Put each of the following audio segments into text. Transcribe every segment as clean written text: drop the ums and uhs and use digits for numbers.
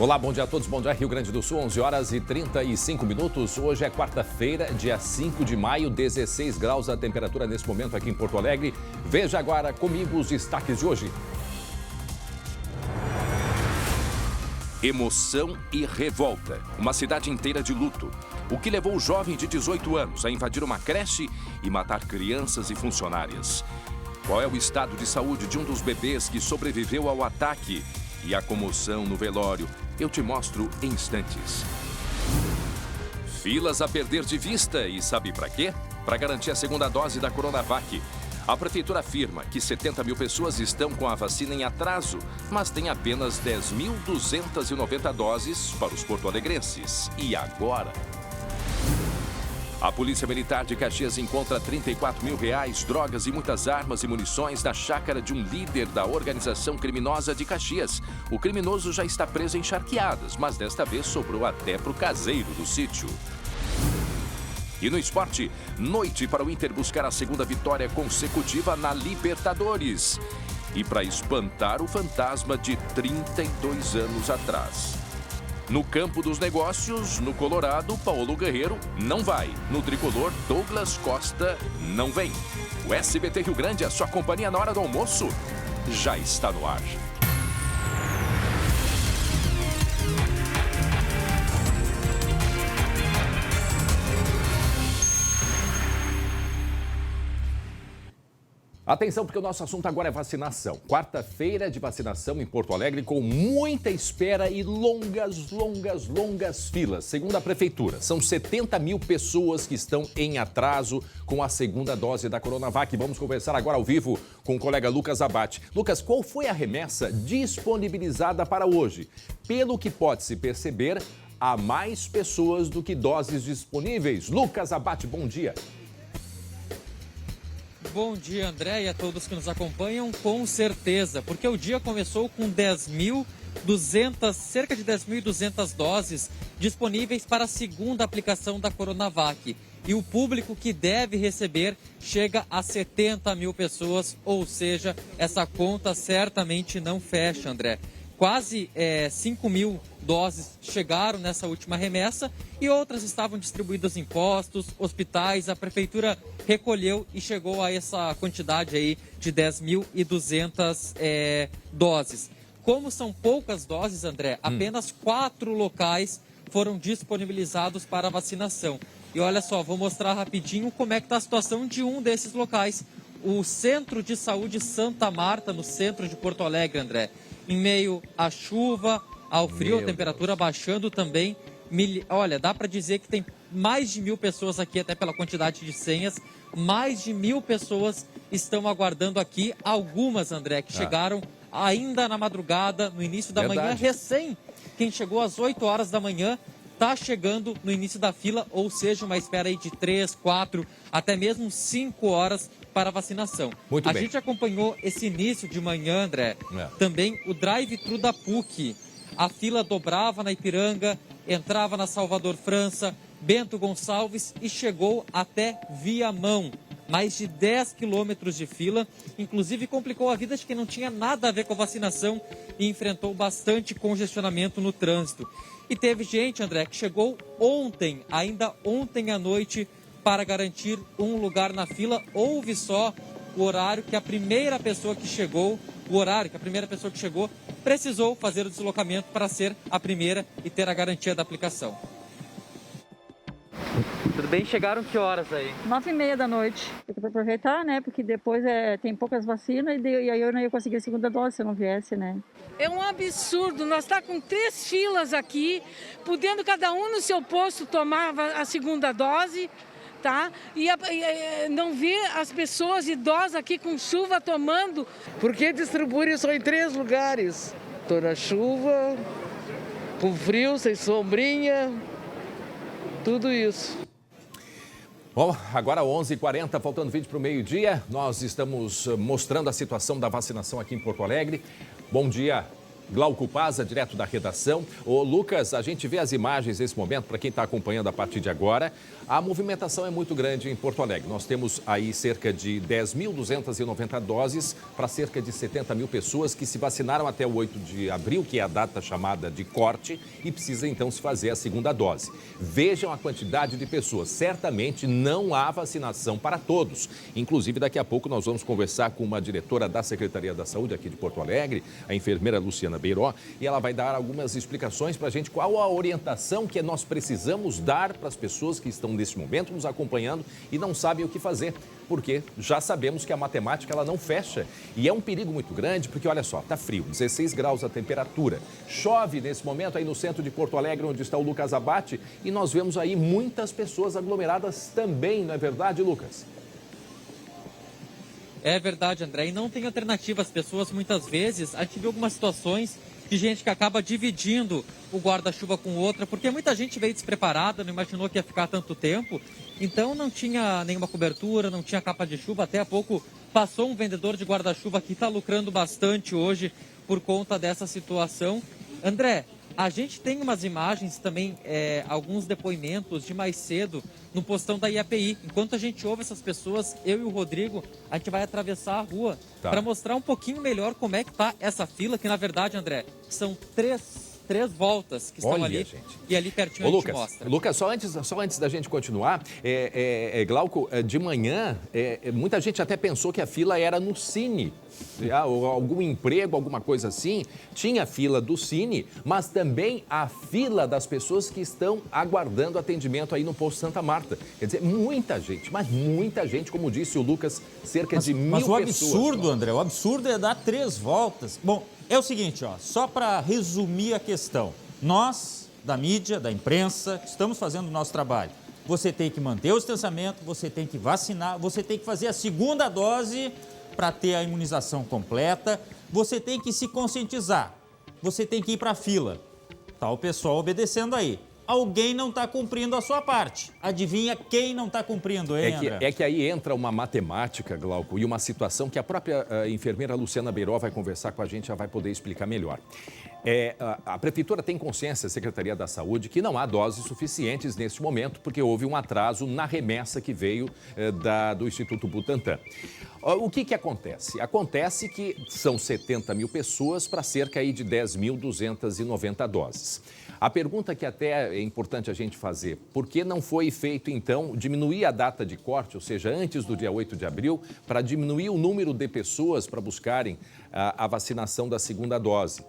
Olá, bom dia a todos. Bom dia, Rio Grande do Sul, 11 horas e 35 minutos. Hoje é quarta-feira, dia 5 de maio, 16 graus a temperatura nesse momento aqui em Porto Alegre. Veja agora comigo os destaques de hoje. Emoção e revolta. Uma cidade inteira de luto. O que levou o jovem de 18 anos a invadir uma creche e matar crianças e funcionárias? Qual é o estado de saúde de um dos bebês que sobreviveu ao ataque? E a comoção no velório? Eu te mostro em instantes. Filas a perder de vista e sabe para quê? Para garantir a segunda dose da Coronavac. A prefeitura afirma que 70 mil pessoas estão com a vacina em atraso, mas tem apenas 10.290 doses para os porto-alegrenses. E agora? A Polícia Militar de Caxias encontra R$34 mil, drogas e muitas armas e munições na chácara de um líder da organização criminosa de Caxias. O criminoso já está preso em Charqueadas, mas desta vez sobrou até para o caseiro do sítio. E no esporte, noite para o Inter buscar a segunda vitória consecutiva na Libertadores. E para espantar o fantasma de 32 anos atrás. No campo dos negócios, no Colorado, Paulo Guerreiro não vai. No tricolor, Douglas Costa não vem. O SBT Rio Grande, a sua companhia na hora do almoço, já está no ar. Atenção, porque o nosso assunto agora é vacinação. Quarta-feira de vacinação em Porto Alegre com muita espera e longas filas. Segundo a prefeitura, são 70 mil pessoas que estão em atraso com a segunda dose da Coronavac. Vamos conversar agora ao vivo com o colega Lucas Abate. Lucas, qual foi a remessa disponibilizada para hoje? Pelo que pode-se perceber, há mais pessoas do que doses disponíveis. Lucas Abate, bom dia. Bom dia, André, e a todos que nos acompanham, com certeza, porque o dia começou com cerca de 10.200 doses disponíveis para a segunda aplicação da Coronavac. E o público que deve receber chega a 70 mil pessoas, ou seja, essa conta certamente não fecha, André. Quase 5 mil doses chegaram nessa última remessa e outras estavam distribuídas em postos, hospitais. A prefeitura recolheu e chegou a essa quantidade aí de 10.200 doses. Como são poucas doses, André, apenas 4 locais foram disponibilizados para a vacinação. E olha só, vou mostrar rapidinho como é que está a situação de um desses locais. O Centro de Saúde Santa Marta, no centro de Porto Alegre, André. Em meio à chuva, ao frio, a temperatura baixando também. Olha, dá para dizer que tem mais de 1.000 pessoas aqui, até pela quantidade de senhas. Mais de 1.000 pessoas estão aguardando aqui. Algumas, André, que chegaram ainda na madrugada, no início da manhã. Recém, quem chegou às 8 horas da manhã está chegando no início da fila, ou seja, uma espera aí de 3, 4, até mesmo 5 horas para a vacinação. Muito bem. A gente acompanhou esse início de manhã, André, também o drive-thru da PUC. A fila dobrava na Ipiranga, entrava na Salvador França, Bento Gonçalves e chegou até Viamão. Mais de 10 quilômetros de fila, inclusive complicou a vida de quem não tinha nada a ver com a vacinação e enfrentou bastante congestionamento no trânsito. E teve gente, André, que chegou ontem, ainda ontem à noite, para garantir um lugar na fila. Houve só o horário que a primeira pessoa que chegou, precisou fazer o deslocamento para ser a primeira e ter a garantia da aplicação. Tudo bem? Chegaram que horas aí? 9h30 da noite. Tem que aproveitar, né? Porque depois tem poucas vacinas e aí eu não ia conseguir a segunda dose se eu não viesse, né? É um absurdo. Nós estamos com 3 filas aqui, podendo cada um no seu posto tomar a segunda dose, tá? E não ver as pessoas idosas aqui com chuva tomando. Porque distribuem só em 3 lugares. Estou na chuva, com frio, sem sombrinha, tudo isso. Bom, agora 11h40, faltando 20 para o meio-dia, nós estamos mostrando a situação da vacinação aqui em Porto Alegre. Bom dia, Glauco Paza, direto da redação. Ô, Lucas, a gente vê as imagens nesse momento, para quem está acompanhando a partir de agora, a movimentação é muito grande em Porto Alegre. Nós temos aí cerca de 10.290 doses para cerca de 70 mil pessoas que se vacinaram até o 8 de abril, que é a data chamada de corte, e precisa então se fazer a segunda dose. Vejam a quantidade de pessoas. Certamente não há vacinação para todos. Inclusive, daqui a pouco nós vamos conversar com uma diretora da Secretaria da Saúde aqui de Porto Alegre, a enfermeira Luciana Beiró, e ela vai dar algumas explicações para a gente qual a orientação que nós precisamos dar para as pessoas que estão nesse momento nos acompanhando e não sabem o que fazer, porque já sabemos que a matemática ela não fecha e é um perigo muito grande, porque olha só, está frio, 16 graus a temperatura, chove nesse momento aí no centro de Porto Alegre, onde está o Lucas Abate, e nós vemos aí muitas pessoas aglomeradas também, não é verdade, Lucas? É verdade, André, e não tem alternativa. As pessoas, muitas vezes, a gente vê algumas situações de gente que acaba dividindo o guarda-chuva com outra, porque muita gente veio despreparada, não imaginou que ia ficar tanto tempo, então não tinha nenhuma cobertura, não tinha capa de chuva. Até há pouco passou um vendedor de guarda-chuva que está lucrando bastante hoje por conta dessa situação. André, a gente tem umas imagens também, alguns depoimentos de mais cedo no postão da IAPI. Enquanto a gente ouve essas pessoas, eu e o Rodrigo, a gente vai atravessar a rua para mostrar um pouquinho melhor como é que está essa fila, que na verdade, André, são três voltas que estão ali, gente. E ali pertinho a gente mostra. Lucas, só antes da gente continuar, Glauco, de manhã, muita gente até pensou que a fila era no Cine, algum emprego, alguma coisa assim. Tinha a fila do Cine, mas também a fila das pessoas que estão aguardando atendimento aí no posto Santa Marta. Quer dizer, muita gente, mas muita gente, como disse o Lucas, cerca de 1.000 pessoas. Mas o absurdo, André, o absurdo é dar 3 voltas. Bom, é o seguinte, só para resumir a questão. Nós, da mídia, da imprensa, estamos fazendo o nosso trabalho. Você tem que manter o distanciamento, você tem que vacinar, você tem que fazer a segunda dose para ter a imunização completa, você tem que se conscientizar, você tem que ir para a fila. Tá o pessoal obedecendo aí. Alguém não está cumprindo a sua parte. Adivinha quem não está cumprindo, hein, André? É que aí entra uma matemática, Glauco, e uma situação que a própria enfermeira Luciana Beiró vai conversar com a gente, já vai poder explicar melhor. A Prefeitura tem consciência, a Secretaria da Saúde, que não há doses suficientes neste momento, porque houve um atraso na remessa que veio do Instituto Butantan. O que acontece? Acontece que são 70 mil pessoas para cerca aí de 10.290 doses. A pergunta que até é importante a gente fazer, por que não foi feito, então, diminuir a data de corte, ou seja, antes do dia 8 de abril, para diminuir o número de pessoas para buscarem a vacinação da segunda dose?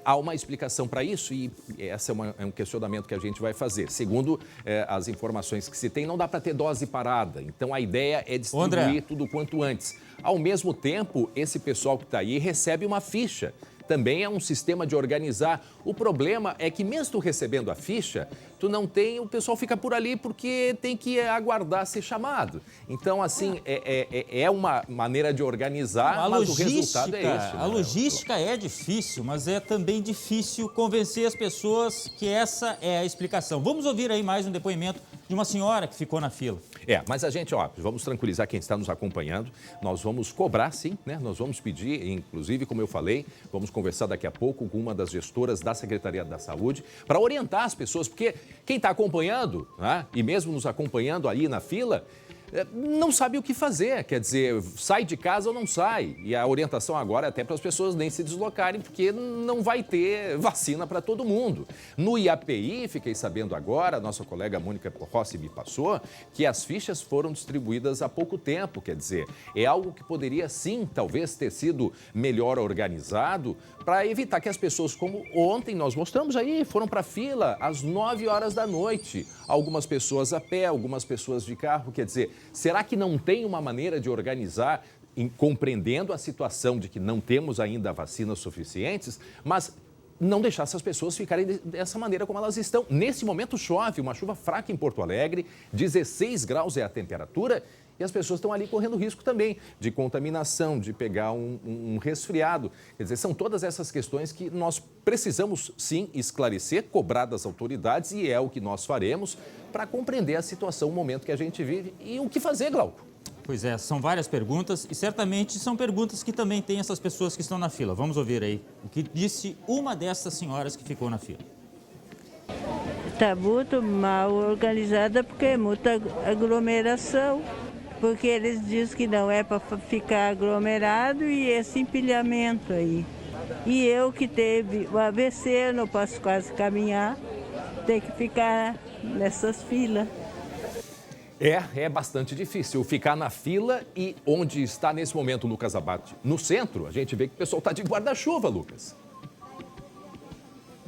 Há uma explicação para isso e esse é um questionamento que a gente vai fazer. Segundo as informações que se tem, não dá para ter dose parada, então a ideia é distribuir tudo quanto antes. Ao mesmo tempo, esse pessoal que está aí recebe uma ficha. Também é um sistema de organizar. O problema é que mesmo tu recebendo a ficha, tu não tem, o pessoal fica por ali porque tem que aguardar ser chamado. Então, assim, é uma maneira de organizar, mas o resultado é esse. A logística é difícil, mas é também difícil convencer as pessoas que essa é a explicação. Vamos ouvir aí mais um depoimento de uma senhora que ficou na fila. Mas a gente, vamos tranquilizar quem está nos acompanhando. Nós vamos cobrar, sim, né? Nós vamos pedir, inclusive, como eu falei, vamos conversar daqui a pouco com uma das gestoras da Secretaria da Saúde para orientar as pessoas, porque quem está acompanhando, e mesmo nos acompanhando ali na fila, não sabe o que fazer, quer dizer, sai de casa ou não sai. E a orientação agora é até para as pessoas nem se deslocarem, porque não vai ter vacina para todo mundo. No IAPI, fiquei sabendo agora, a nossa colega Mônica Rossi me passou, que as fichas foram distribuídas há pouco tempo, quer dizer, é algo que poderia sim, talvez, ter sido melhor organizado para evitar que as pessoas, como ontem nós mostramos aí, foram para a fila às 9 horas da noite. Algumas pessoas a pé, algumas pessoas de carro, quer dizer, será que não tem uma maneira de organizar, compreendendo a situação de que não temos ainda vacinas suficientes, mas não deixar essas pessoas ficarem dessa maneira como elas estão? Nesse momento chove, uma chuva fraca em Porto Alegre, 16 graus é a temperatura, e as pessoas estão ali correndo risco também de contaminação, de pegar um resfriado. Quer dizer, são todas essas questões que nós precisamos, sim, esclarecer, cobrar das autoridades, e é o que nós faremos para compreender a situação, o momento que a gente vive e o que fazer, Glauco. Pois é, são várias perguntas e certamente são perguntas que também tem essas pessoas que estão na fila. Vamos ouvir aí o que disse uma dessas senhoras que ficou na fila. Está muito mal organizada porque é muita aglomeração. Porque eles dizem que não é para ficar aglomerado e esse empilhamento aí. E eu que teve o AVC, não posso quase caminhar, tem que ficar nessas filas. É bastante difícil ficar na fila e onde está nesse momento o Lucas Abate. No centro, a gente vê que o pessoal está de guarda-chuva, Lucas.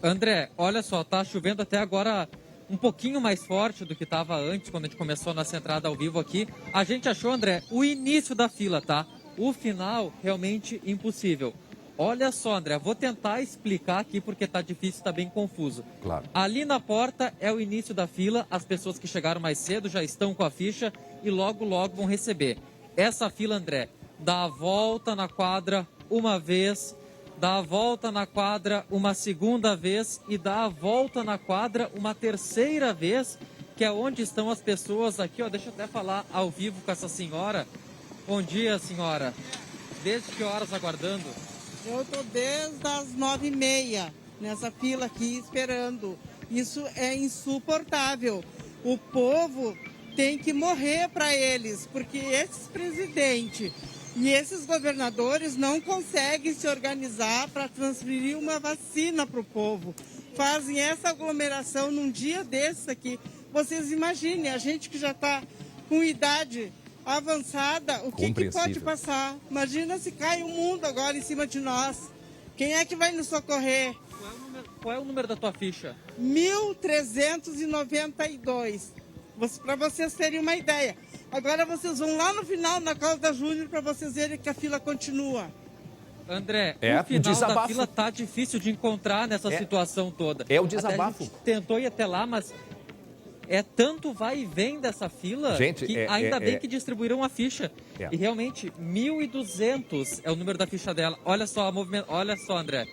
André, olha só, tá chovendo até agora um pouquinho mais forte do que estava antes, quando a gente começou a nossa entrada ao vivo aqui. A gente achou, André, o início da fila, tá? O final, realmente impossível. Olha só, André, vou tentar explicar aqui porque tá difícil, tá bem confuso. Claro. Ali na porta é o início da fila, as pessoas que chegaram mais cedo já estão com a ficha e logo, logo vão receber. Essa fila, André, dá a volta na quadra uma vez, dá a volta na quadra uma segunda vez e dá a volta na quadra uma terceira vez, que é onde estão as pessoas aqui, ó. Deixa eu até falar ao vivo com essa senhora. Bom dia, senhora. Desde que horas aguardando? Eu estou desde as 9h30 nessa fila aqui esperando. Isso é insuportável. O povo tem que morrer para eles, porque esses presidentes e esses governadores não conseguem se organizar para transferir uma vacina para o povo. Fazem essa aglomeração num dia desses aqui. Vocês imaginem, a gente que já está com idade avançada, o que pode passar? Imagina se cai o mundo agora em cima de nós. Quem é que vai nos socorrer? Qual é o número da tua ficha? 1392. Para vocês terem uma ideia. Agora vocês vão lá no final, na Calda Júnior, para vocês verem que a fila continua. André, o final da fila tá difícil de encontrar nessa situação toda. É o desabafo. A gente tentou ir até lá, mas é tanto vai e vem dessa fila que ainda bem que distribuíram a ficha. E realmente, 1.200 é o número da ficha dela. Olha só, olha só, André. O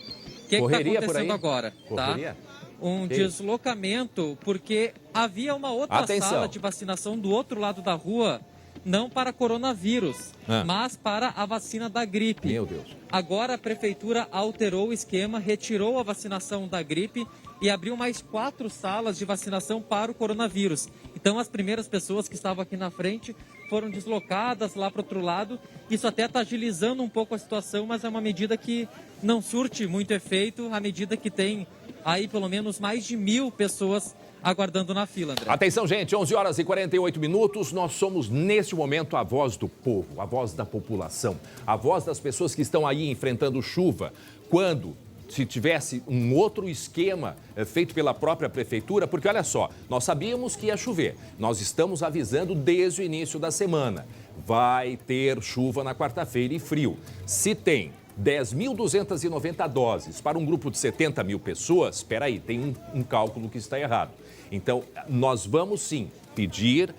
que está acontecendo agora? Tá? Um deslocamento, porque havia uma outra sala de vacinação do outro lado da rua, não para coronavírus, mas para a vacina da gripe. Meu Deus. Agora a prefeitura alterou o esquema, retirou a vacinação da gripe e abriu mais 4 salas de vacinação para o coronavírus. Então as primeiras pessoas que estavam aqui na frente foram deslocadas lá para o outro lado. Isso até está agilizando um pouco a situação, mas é uma medida que não surte muito efeito, à medida que tem aí pelo menos mais de 1.000 pessoas aguardando na fila, André. Atenção, gente, 11h48. Nós somos, neste momento, a voz do povo, a voz da população, a voz das pessoas que estão aí enfrentando chuva. Quando se tivesse um outro esquema feito pela própria prefeitura, porque olha só, nós sabíamos que ia chover. Nós estamos avisando desde o início da semana. Vai ter chuva na quarta-feira e frio. Se tem 10.290 doses para um grupo de 70 mil pessoas, espera aí, tem um cálculo que está errado. Então, nós vamos sim pedir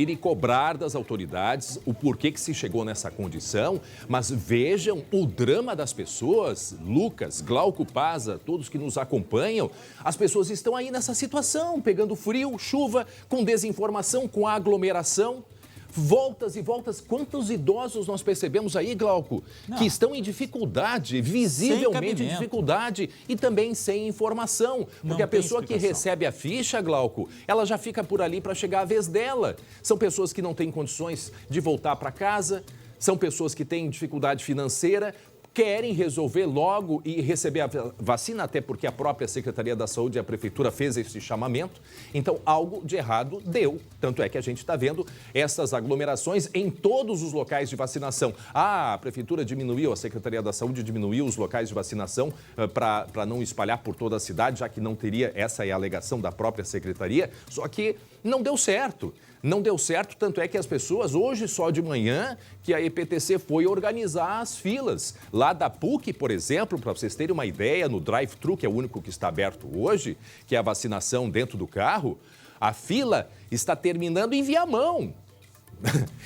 e cobrar das autoridades o porquê que se chegou nessa condição, mas vejam o drama das pessoas, Lucas, Glauco Paza, todos que nos acompanham, as pessoas estão aí nessa situação, pegando frio, chuva, com desinformação, com aglomeração. Voltas e voltas, quantos idosos nós percebemos aí, Glauco, que estão em dificuldade, visivelmente em dificuldade e também sem informação. Porque a pessoa que recebe a ficha, Glauco, ela já fica por ali para chegar a vez dela. São pessoas que não têm condições de voltar para casa, são pessoas que têm dificuldade financeira, querem resolver logo e receber a vacina, até porque a própria Secretaria da Saúde e a Prefeitura fez esse chamamento. Então, algo de errado deu. Tanto é que a gente está vendo essas aglomerações em todos os locais de vacinação. A Prefeitura diminuiu, a Secretaria da Saúde diminuiu os locais de vacinação para não espalhar por toda a cidade, já que não teria, essa é a alegação da própria Secretaria, só que não deu certo. Não deu certo, tanto é que as pessoas, hoje só de manhã, que a EPTC foi organizar as filas. Lá da PUC, por exemplo, para vocês terem uma ideia, no drive-thru, que é o único que está aberto hoje, que é a vacinação dentro do carro, a fila está terminando em Viamão.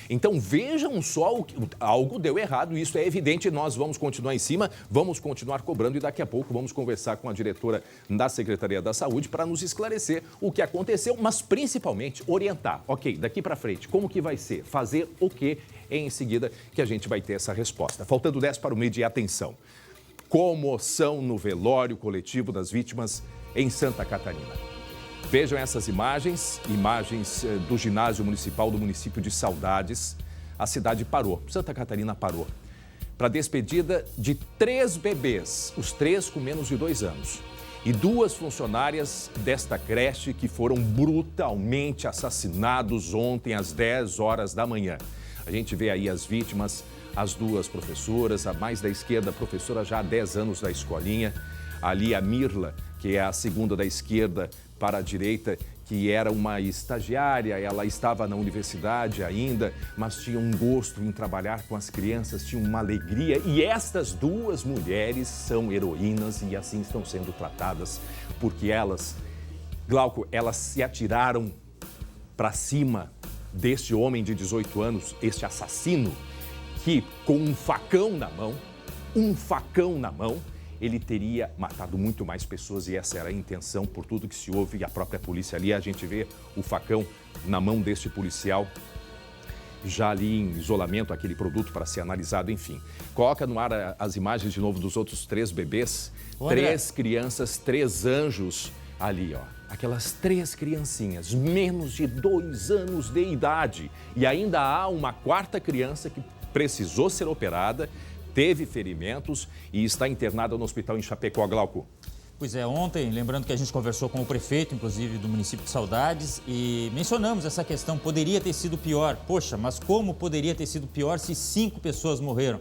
Então vejam só, algo deu errado, isso é evidente, nós vamos continuar em cima, vamos continuar cobrando e daqui a pouco vamos conversar com a diretora da Secretaria da Saúde para nos esclarecer o que aconteceu, mas principalmente orientar, ok, daqui para frente, como que vai ser, fazer o quê, em seguida que a gente vai ter essa resposta. Faltando 10 para o meio-dia, atenção, comoção no velório coletivo das vítimas em Santa Catarina. Vejam essas imagens do ginásio municipal do município de Saudades. A cidade parou, Santa Catarina parou, para a despedida de 3 bebês, os 3 com menos de 2 anos. E 2 funcionárias desta creche que foram brutalmente assassinados ontem às 10 horas da manhã. A gente vê aí as vítimas, as 2 professoras, a mais da esquerda, a professora já há 10 anos da escolinha. Ali a Mirla, que é a segunda da esquerda para a direita, que era uma estagiária, ela estava na universidade ainda, mas tinha um gosto em trabalhar com as crianças, tinha uma alegria. E estas 2 mulheres são heroínas e assim estão sendo tratadas, porque elas, Glauco, elas se atiraram para cima deste homem de 18 anos, este assassino, que com um facão na mão, ele teria matado muito mais pessoas e essa era a intenção por tudo que se ouve e a própria polícia ali. A gente vê o facão na mão deste policial, já ali em isolamento, aquele produto para ser analisado, enfim. Coloca no ar as imagens de novo dos outros 3 bebês, 3 crianças, 3 anjos ali, ó. Aquelas 3 criancinhas, menos de 2 anos de idade. E ainda há uma 4ª criança que precisou ser operada, teve ferimentos e está internada no hospital em Chapecó, Glauco. Pois é, ontem, lembrando que a gente conversou com o prefeito, inclusive, do município de Saudades, e mencionamos essa questão, poderia ter sido pior. Poxa, mas como poderia ter sido pior se 5 pessoas morreram?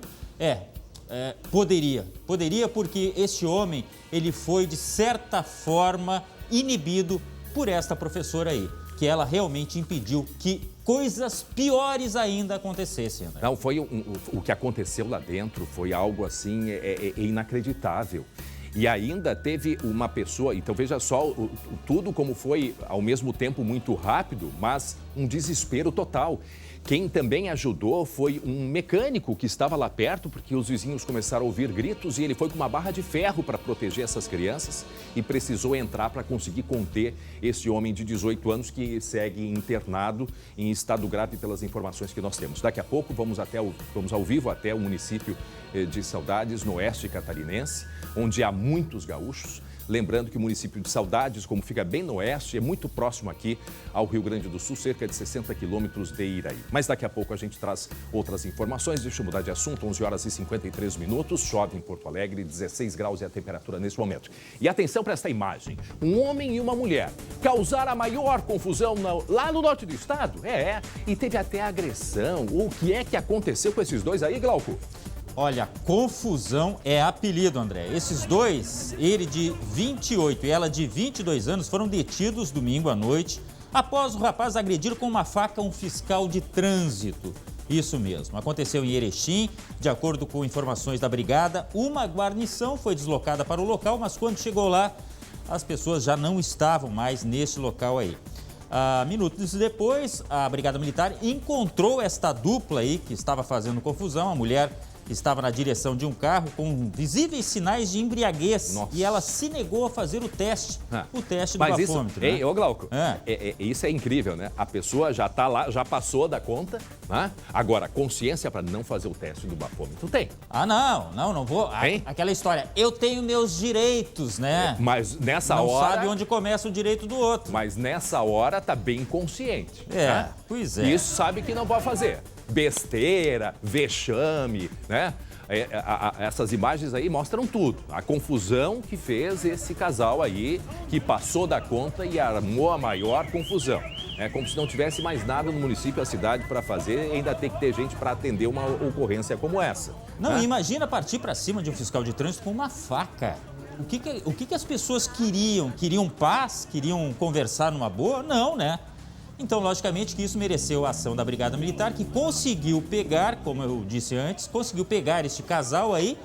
Poderia. Poderia porque este homem, ele foi, de certa forma, inibido por esta professora aí, que ela realmente impediu que coisas piores ainda acontecessem. Né? Não, foi o que aconteceu lá dentro foi algo assim inacreditável. E ainda teve uma pessoa, então veja só tudo como foi ao mesmo tempo muito rápido, mas um desespero total. Quem também ajudou foi um mecânico que estava lá perto, porque os vizinhos começaram a ouvir gritos e ele foi com uma barra de ferro para proteger essas crianças e precisou entrar para conseguir conter esse homem de 18 anos que segue internado em estado grave pelas informações que nós temos. Daqui a pouco vamos ao vivo até o município de Saudades, no oeste catarinense, onde há muitos gaúchos. Lembrando que o município de Saudades, como fica bem no oeste, é muito próximo aqui ao Rio Grande do Sul, cerca de 60 quilômetros de Iraí. Mas daqui a pouco a gente traz outras informações. Deixa eu mudar de assunto, 11 horas e 53 minutos, chove em Porto Alegre, 16 graus é a temperatura nesse momento. E atenção para esta imagem, um homem e uma mulher causaram a maior confusão lá no norte do estado. E teve até agressão. O que é que aconteceu com esses dois aí, Glauco? Olha, confusão é apelido, André. Esses dois, ele de 28 e ela de 22 anos, foram detidos domingo à noite após o rapaz agredir com uma faca um fiscal de trânsito. Isso mesmo, aconteceu em Erechim. De acordo com informações da brigada, uma guarnição foi deslocada para o local, mas quando chegou lá, as pessoas já não estavam mais nesse local aí. Minutos depois, a Brigada Militar encontrou esta dupla aí que estava fazendo confusão. A mulher estava na direção de um carro com visíveis sinais de embriaguez. Nossa. E ela se negou a fazer o teste do bafômetro. Mas ô Glauco, isso é incrível, né? A pessoa já está lá, já passou da conta, né? Agora, consciência para não fazer o teste do bafômetro tem. Não vou. Aquela história, eu tenho meus direitos, né? Mas nessa hora... Não sabe onde começa o direito do outro. Mas nessa hora tá bem consciente. Né? Pois é. Isso sabe que não pode fazer. Besteira, vexame, né? Essas imagens aí mostram tudo. A confusão que fez esse casal aí, que passou da conta e armou a maior confusão. É como se não tivesse mais nada no município, a cidade para fazer, e ainda tem que ter gente para atender uma ocorrência como essa. Não, né? Imagina partir para cima de um fiscal de trânsito com uma faca. O que as pessoas queriam? Queriam paz? Queriam conversar numa boa? Não, né? Então, logicamente que isso mereceu a ação da Brigada Militar, que conseguiu pegar, como eu disse antes, conseguiu pegar este casal aí.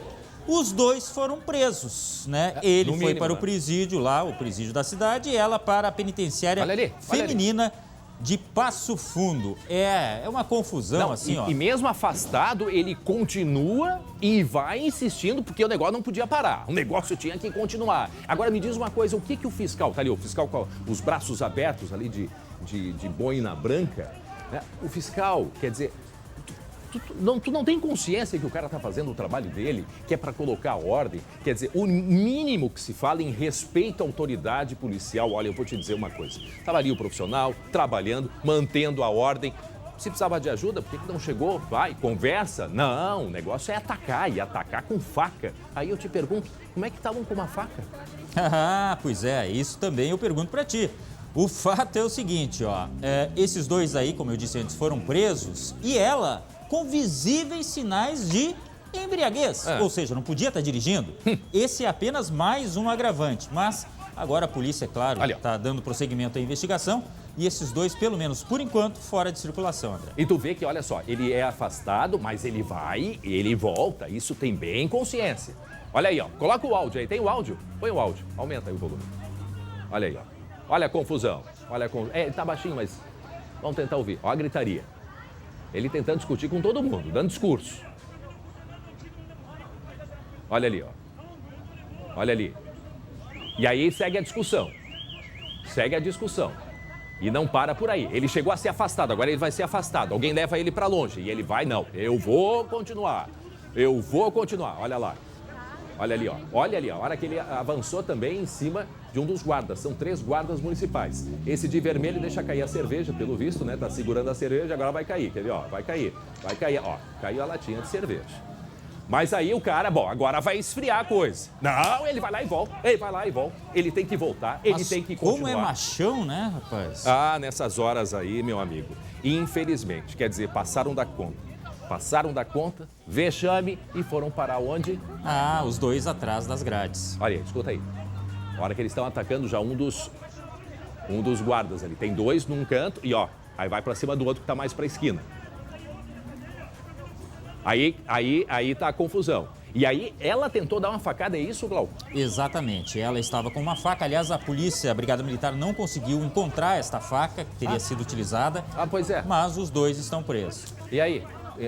Os dois foram presos, né? Ele foi para o presídio lá, o presídio da cidade, e ela para a penitenciária feminina de Passo Fundo. É uma confusão, Não, assim, ó. E mesmo afastado, ele continua e vai insistindo, porque o negócio não podia parar. O negócio tinha que continuar. Agora me diz uma coisa, o que o fiscal, tá ali, o fiscal com os braços abertos ali de boina branca, né? O fiscal, quer dizer, tu não tem consciência que o cara tá fazendo o trabalho dele, que é para colocar ordem? Quer dizer, o mínimo que se fala em respeito à autoridade policial, olha, eu vou te dizer uma coisa. Tava ali o profissional, trabalhando, mantendo a ordem. Se precisava de ajuda, por que não chegou? Vai, conversa. Não, o negócio é atacar, e atacar com faca. Aí eu te pergunto, como é que estavam com uma faca? Ah, pois é, isso também eu pergunto para ti. O fato é o seguinte, ó, esses dois aí, como eu disse antes, foram presos e ela com visíveis sinais de embriaguez. Ou seja, não podia estar dirigindo. Esse é apenas mais um agravante. Mas agora a polícia, é claro, está dando prosseguimento à investigação. E esses dois, pelo menos por enquanto, fora de circulação, André. E tu vê que, olha só, ele é afastado, mas ele vai, ele volta. Isso tem bem consciência. Olha aí, ó. Coloca o áudio aí. Tem o áudio? Põe o áudio. Aumenta aí o volume. Olha aí, ó. Olha a confusão. Olha a tá baixinho, mas vamos tentar ouvir. Ó a gritaria. Ele tentando discutir com todo mundo, dando discurso. Olha ali, ó. Olha ali. E aí segue a discussão. Segue a discussão. E não para por aí. Ele chegou a ser afastado, agora ele vai ser afastado. Alguém leva ele para longe e ele vai, não. Eu vou continuar. Eu vou continuar. Olha lá. Olha ali, ó. Olha ali, ó. A hora que ele avançou também em cima de um dos guardas. São 3 guardas municipais. Esse de vermelho deixa cair a cerveja, pelo visto, né? Tá segurando a cerveja, agora vai cair. Quer ver, ó? Vai cair. Vai cair, ó. Caiu a latinha de cerveja. Mas aí o cara, bom, agora vai esfriar a coisa. Não, ele vai lá e volta. Ele vai lá e volta. Ele tem que voltar, ele tem que continuar. Como é machão, né, rapaz? Ah, nessas horas aí, meu amigo. Infelizmente, quer dizer, passaram da conta. Passaram da conta, vexame e foram parar onde? Ah, os dois atrás das grades. Olha aí, escuta aí. A hora que eles estão atacando já um dos guardas ali. Tem 2 num canto e ó, aí vai pra cima do outro que tá mais pra esquina. Aí tá a confusão. E aí ela tentou dar uma facada, é isso, Glauco? Exatamente, ela estava com uma faca. Aliás, a polícia, a Brigada Militar não conseguiu encontrar esta faca que teria sido utilizada. Ah, pois é. Mas os dois estão presos. E aí?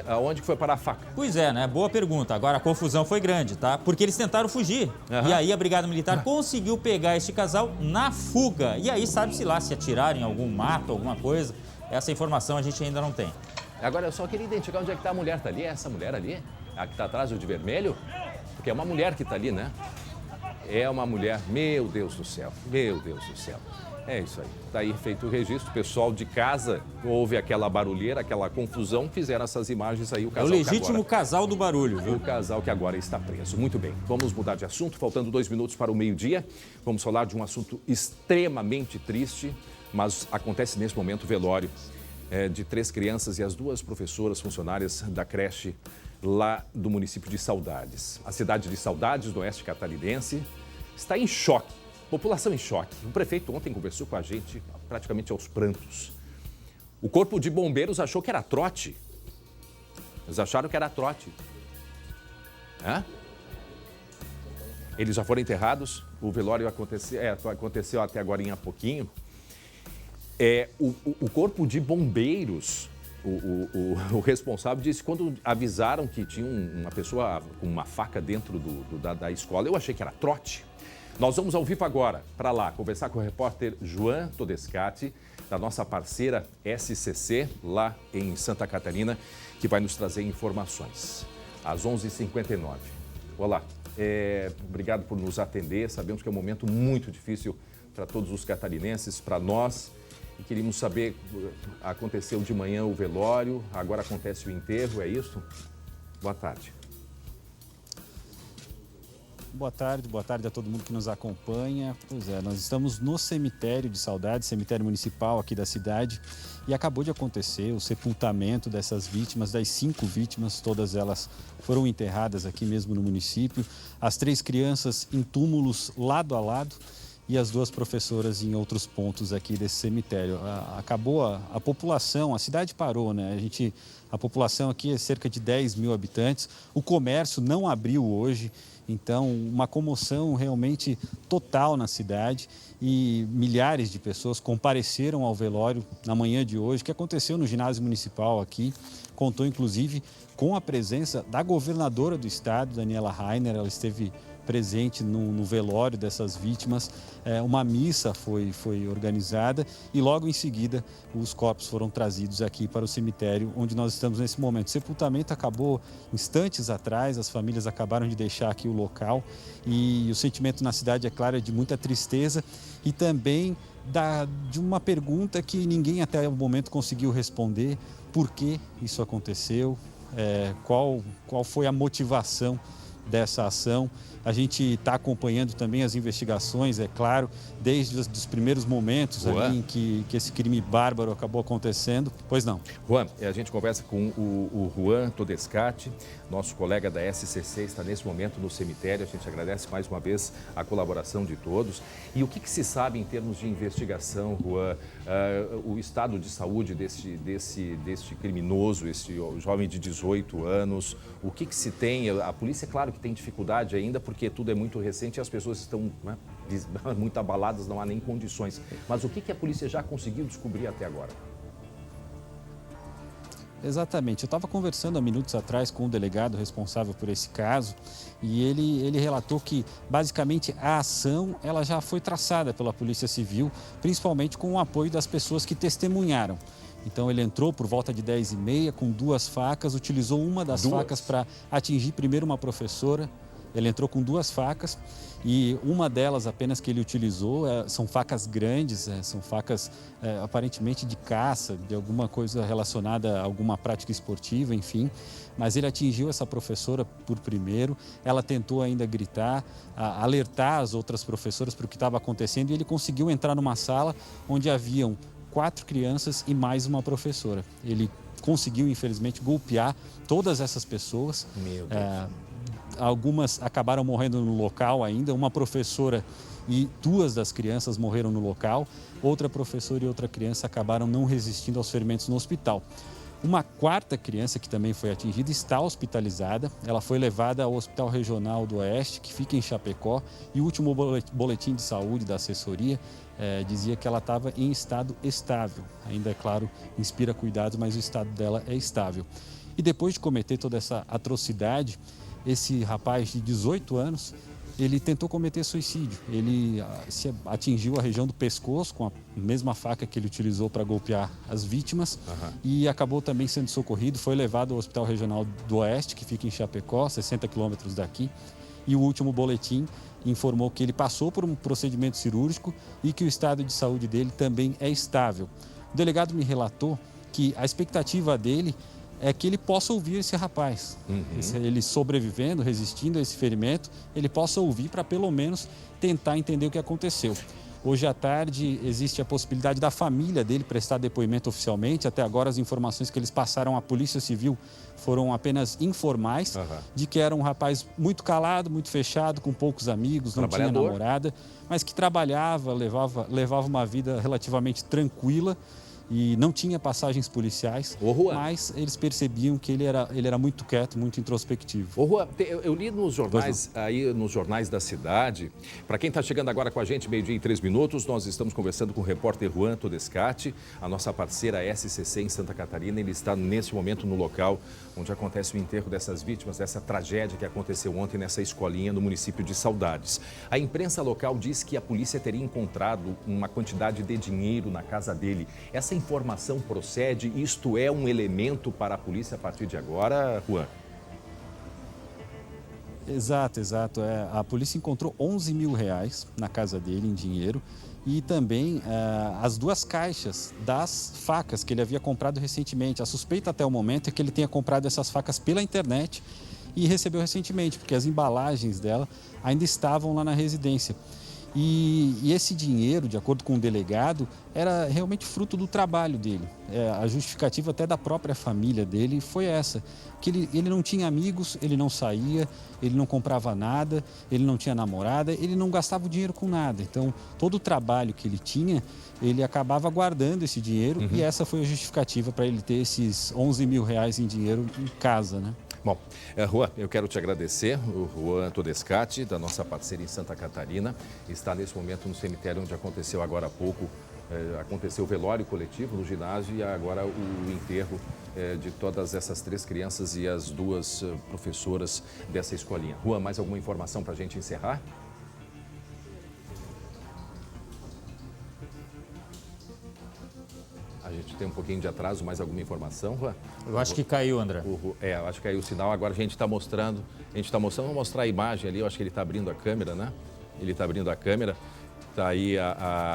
Aonde que foi parar a faca? Pois é, né? Boa pergunta. Agora a confusão foi grande, tá? Porque eles tentaram fugir. E aí a Brigada Militar conseguiu pegar este casal na fuga. E aí sabe-se lá se atiraram em algum mato, alguma coisa. Essa informação a gente ainda não tem. Agora eu só queria identificar onde é que tá a mulher. Tá ali? É essa mulher ali? A que tá atrás do de vermelho? Porque é uma mulher que tá ali, né? É uma mulher. Meu Deus do céu. Meu Deus do céu. É isso aí. Tá aí feito o registro. O pessoal de casa houve aquela barulheira, aquela confusão, fizeram essas imagens aí. O casal é o legítimo casal do barulho, viu? O casal que agora está preso. Muito bem. Vamos mudar de assunto. Faltando 2 minutos para o meio-dia. Vamos falar de um assunto extremamente triste, mas acontece nesse momento o velório de 3 crianças e as 2 professoras funcionárias da creche lá do município de Saudades. A cidade de Saudades, do oeste catarinense, está em choque. População em choque. O prefeito ontem conversou com a gente praticamente aos prantos. O corpo de bombeiros achou que era trote. Eles acharam que era trote. Eles já foram enterrados. O velório aconteceu até agora há pouquinho. O corpo de bombeiros, o responsável disse que quando avisaram que tinha uma pessoa com uma faca dentro da escola, eu achei que era trote. Nós vamos ao vivo agora para lá conversar com o repórter João Todescati, da nossa parceira SCC, lá em Santa Catarina, que vai nos trazer informações. Às 11h59. Olá, obrigado por nos atender. Sabemos que é um momento muito difícil para todos os catarinenses, para nós. E queríamos saber, aconteceu de manhã o velório, agora acontece o enterro, é isso? Boa tarde. Boa tarde a todo mundo que nos acompanha. Pois é, nós estamos no cemitério de Saudades, cemitério municipal aqui da cidade, e acabou de acontecer o sepultamento dessas vítimas, das 5 vítimas, todas elas foram enterradas aqui mesmo no município. As 3 crianças em túmulos lado a lado e as 2 professoras em outros pontos aqui desse cemitério. Acabou a população, a cidade parou, né? A população aqui é cerca de 10 mil habitantes, o comércio não abriu hoje. Então, uma comoção realmente total na cidade e milhares de pessoas compareceram ao velório na manhã de hoje, que aconteceu no ginásio municipal aqui. Contou, inclusive, com a presença da governadora do estado, Daniela Rainer. Ela esteve presente no velório dessas vítimas. Uma missa foi organizada e logo em seguida os corpos foram trazidos aqui para o cemitério onde nós estamos nesse momento. O sepultamento acabou instantes atrás, as famílias acabaram de deixar aqui o local e o sentimento na cidade, é claro, é de muita tristeza e também de uma pergunta que ninguém até o momento conseguiu responder: por que isso aconteceu, qual foi a motivação dessa ação. A gente está acompanhando também as investigações, é claro, desde os primeiros momentos ali em que esse crime bárbaro acabou acontecendo. Pois não. Juan, a gente conversa com o Juan Todescati, nosso colega da SCC, está nesse momento no cemitério. A gente agradece mais uma vez a colaboração de todos. E o que se sabe em termos de investigação, Juan? O estado de saúde deste criminoso, esse jovem de 18 anos, o que se tem? A polícia, é claro que tem dificuldade ainda, porque tudo é muito recente e as pessoas estão muito abaladas, não há nem condições. Mas o que a polícia já conseguiu descobrir até agora? Exatamente. Eu estava conversando há minutos atrás com o delegado responsável por esse caso e ele relatou que, basicamente, a ação ela já foi traçada pela Polícia Civil, principalmente com o apoio das pessoas que testemunharam. Então, ele entrou por volta de 10h30 com 2 facas, utilizou uma das facas para atingir primeiro uma professora. Ele entrou com 2 facas e uma delas apenas que ele utilizou são facas grandes, são facas aparentemente de caça, de alguma coisa relacionada a alguma prática esportiva, enfim. Mas ele atingiu essa professora por primeiro, ela tentou ainda gritar, alertar as outras professoras para o que estava acontecendo e ele conseguiu entrar numa sala onde haviam 4 crianças e mais uma professora. Ele conseguiu, infelizmente, golpear todas essas pessoas. Meu Deus. Algumas acabaram morrendo no local ainda, uma professora e 2 das crianças morreram no local, outra professora e outra criança acabaram não resistindo aos ferimentos no hospital. Uma 4ª criança que também foi atingida está hospitalizada, ela foi levada ao Hospital Regional do Oeste, que fica em Chapecó, e o último boletim de saúde da assessoria dizia que ela estava em estado estável. Ainda, é claro, inspira cuidados, mas o estado dela é estável. E depois de cometer toda essa atrocidade, esse rapaz de 18 anos, ele tentou cometer suicídio. Ele se atingiu a região do pescoço com a mesma faca que ele utilizou para golpear as vítimas e acabou também sendo socorrido. Foi levado ao Hospital Regional do Oeste, que fica em Chapecó, 60 quilômetros daqui. E o último boletim informou que ele passou por um procedimento cirúrgico e que o estado de saúde dele também é estável. O delegado me relatou que a expectativa dele é que ele possa ouvir esse rapaz. Ele sobrevivendo, resistindo a esse ferimento, ele possa ouvir para pelo menos tentar entender o que aconteceu. Hoje à tarde existe a possibilidade da família dele prestar depoimento oficialmente. Até agora as informações que eles passaram à Polícia Civil foram apenas informais, de que era um rapaz muito calado, muito fechado, com poucos amigos, não tinha namorada, mas que trabalhava, levava uma vida relativamente tranquila e não tinha passagens policiais, mas eles percebiam que ele era muito quieto, muito introspectivo. Juan, eu li nos jornais, nos jornais da cidade, para quem está chegando agora com a gente, 12:03, nós estamos conversando com o repórter Juan Todescati, a nossa parceira SCC em Santa Catarina. Ele está nesse momento no local onde acontece o enterro dessas vítimas, dessa tragédia que aconteceu ontem nessa escolinha no município de Saudades. A imprensa local diz que a polícia teria encontrado uma quantidade de dinheiro na casa dele. Essa informação procede? Isto é um elemento para a polícia a partir de agora, Juan? Exato. A polícia encontrou R$11 mil na casa dele em dinheiro e também as 2 caixas das facas que ele havia comprado recentemente. A suspeita até o momento é que ele tenha comprado essas facas pela internet e recebeu recentemente, porque as embalagens dela ainda estavam lá na residência. E esse dinheiro, de acordo com o delegado, era realmente fruto do trabalho dele. A justificativa até da própria família dele foi essa, que ele não tinha amigos, ele não saía, ele não comprava nada, ele não tinha namorada, ele não gastava o dinheiro com nada. Então, todo o trabalho que ele tinha, ele acabava guardando esse dinheiro e essa foi a justificativa para ele ter esses R$11 mil em dinheiro em casa, né? Bom, Juan, eu quero te agradecer. O Juan Todescati, da nossa parceira em Santa Catarina, está nesse momento no cemitério onde aconteceu agora há pouco, aconteceu o velório coletivo no ginásio e agora o enterro de todas essas 3 crianças e as 2 professoras dessa escolinha. Juan, mais alguma informação para a gente encerrar? A gente tem um pouquinho de atraso, mais alguma informação, Juan? Eu acho que caiu, André. Eu acho que caiu o sinal. Agora a gente está mostrando, vamos mostrar a imagem ali, eu acho que ele está abrindo a câmera, né? Ele está abrindo a câmera. Está aí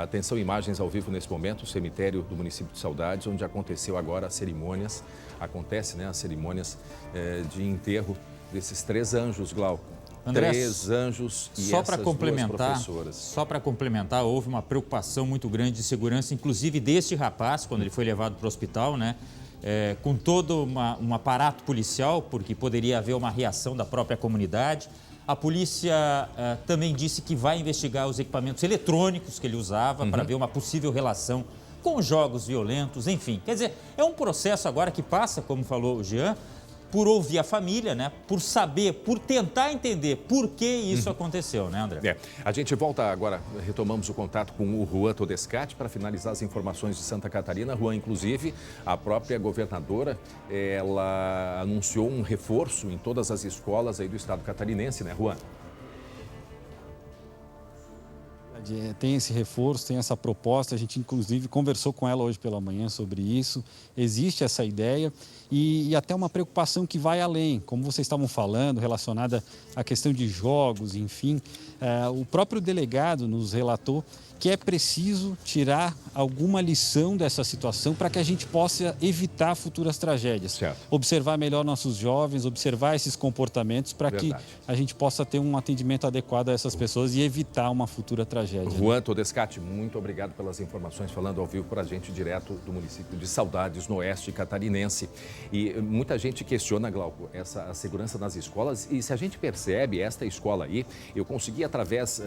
atenção, imagens ao vivo nesse momento, o cemitério do município de Saudades, onde aconteceu agora as cerimônias, as cerimônias de enterro desses 3 anjos, Glauco. André, 3 anjos e só essas 2 professoras. Só para complementar, houve uma preocupação muito grande de segurança, inclusive deste rapaz, quando ele foi levado para o hospital, né? Com todo um aparato policial, porque poderia haver uma reação da própria comunidade. A polícia também disse que vai investigar os equipamentos eletrônicos que ele usava para ver uma possível relação com jogos violentos, enfim. Quer dizer, é um processo agora que passa, como falou o Jean, por ouvir a família, né? Por saber, por tentar entender por que isso aconteceu, né, André? A gente volta agora, retomamos o contato com o Juan Todescati para finalizar as informações de Santa Catarina. Juan, inclusive, a própria governadora, ela anunciou um reforço em todas as escolas aí do estado catarinense, né, Juan? Tem esse reforço, tem essa proposta, a gente inclusive conversou com ela hoje pela manhã sobre isso, existe essa ideia e até uma preocupação que vai além, como vocês estavam falando, relacionada à questão de jogos, enfim. O próprio delegado nos relatou que é preciso tirar alguma lição dessa situação para que a gente possa evitar futuras tragédias. Certo. Observar melhor nossos jovens, observar esses comportamentos para que a gente possa ter um atendimento adequado a essas pessoas e evitar uma futura tragédia. Juan Todescati, muito obrigado pelas informações, falando ao vivo para a gente direto do município de Saudades, no oeste catarinense. E muita gente questiona, Glauco, a segurança nas escolas e se a gente percebe esta escola aí, eu consegui através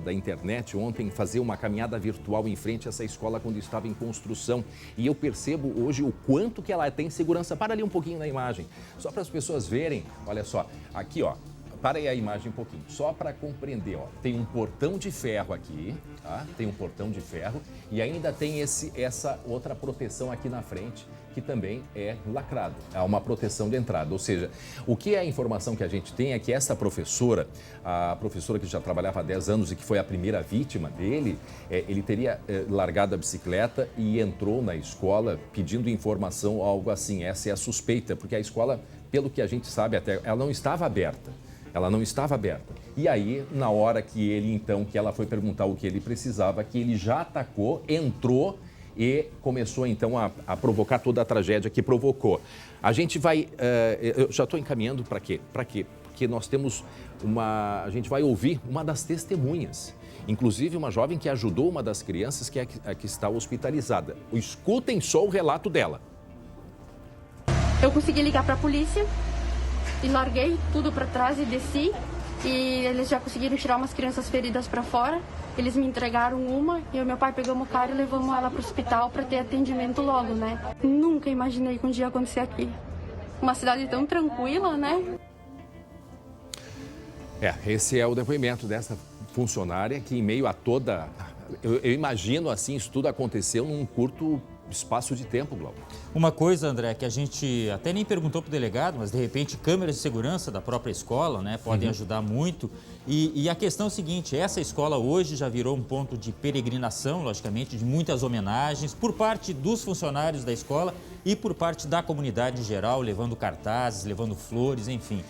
da internet ontem fazer uma caminhada virtual em frente a essa escola quando estava em construção e eu percebo hoje o quanto que ela tem segurança. Para ali um pouquinho na imagem, só para as pessoas verem, olha só, aqui ó, para aí a imagem um pouquinho, só para compreender, ó, tem um portão de ferro aqui, tá? Tem um portão de ferro e ainda tem essa outra proteção aqui na frente, que também é lacrado, há uma proteção de entrada. Ou seja, o que é a informação que a gente tem é que essa professora, a professora que já trabalhava há 10 anos e que foi a primeira vítima dele, ele teria largado a bicicleta e entrou na escola pedindo informação, algo assim, essa é a suspeita, porque a escola, pelo que a gente sabe até, ela não estava aberta. Ela não estava aberta. E aí, na hora que ela foi perguntar o que ele precisava, que ele já atacou, entrou e começou então a provocar toda a tragédia que provocou. A gente vai, eu já estou encaminhando para quê? Para quê? Porque nós temos a gente vai ouvir uma das testemunhas, inclusive uma jovem que ajudou uma das crianças que está hospitalizada. Escutem só o relato dela. Eu consegui ligar para a polícia e larguei tudo para trás e desci. E eles já conseguiram tirar umas crianças feridas para fora. Eles me entregaram uma e meu pai pegamos o cara e levamos ela para o hospital para ter atendimento logo, né? Nunca imaginei que um dia ia acontecer aqui. Uma cidade tão tranquila, né? Esse é o depoimento dessa funcionária que em meio a toda... Eu imagino assim, isso tudo aconteceu num curto espaço de tempo, Glauco. Uma coisa, André, que a gente até nem perguntou para o delegado, mas de repente câmeras de segurança da própria escola, né, podem ajudar muito. E a questão é o seguinte, essa escola hoje já virou um ponto de peregrinação, logicamente, de muitas homenagens por parte dos funcionários da escola e por parte da comunidade em geral, levando cartazes, levando flores, enfim.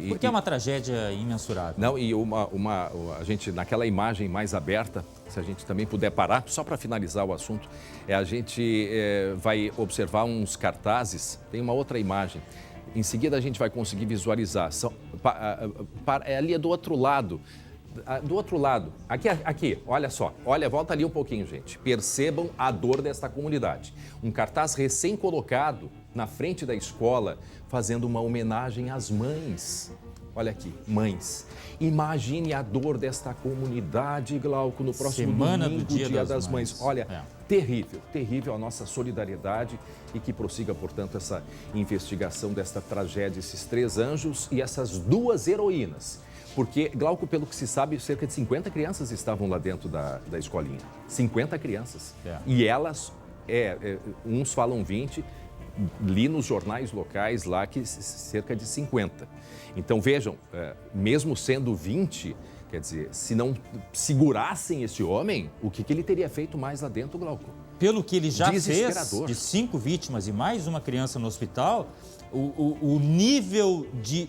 Porque é uma tragédia imensurável. Não, e a gente, naquela imagem mais aberta, se a gente também puder parar, só para finalizar o assunto, a gente vai observar uns cartazes, tem uma outra imagem. Em seguida a gente vai conseguir visualizar. Ali é do outro lado. Do outro lado. Aqui, olha só. Olha, volta ali um pouquinho, gente. Percebam a dor desta comunidade. Um cartaz recém-colocado na frente da escola, fazendo uma homenagem às mães. olha aqui, mães. Imagine a dor desta comunidade, Glauco, no próximo Semana domingo, do Dia das Mães. Olha, terrível, terrível a nossa solidariedade e que prossiga, portanto, essa investigação desta tragédia, esses 3 anjos e essas 2 heroínas. Porque, Glauco, pelo que se sabe, cerca de 50 crianças estavam lá dentro da escolinha. 50 crianças. E elas, uns falam 20, li nos jornais locais lá que cerca de 50. Então, vejam, mesmo sendo 20, quer dizer, se não segurassem esse homem, o que ele teria feito mais lá dentro, Glauco? Pelo que ele já fez, de 5 vítimas e mais uma criança no hospital, o nível de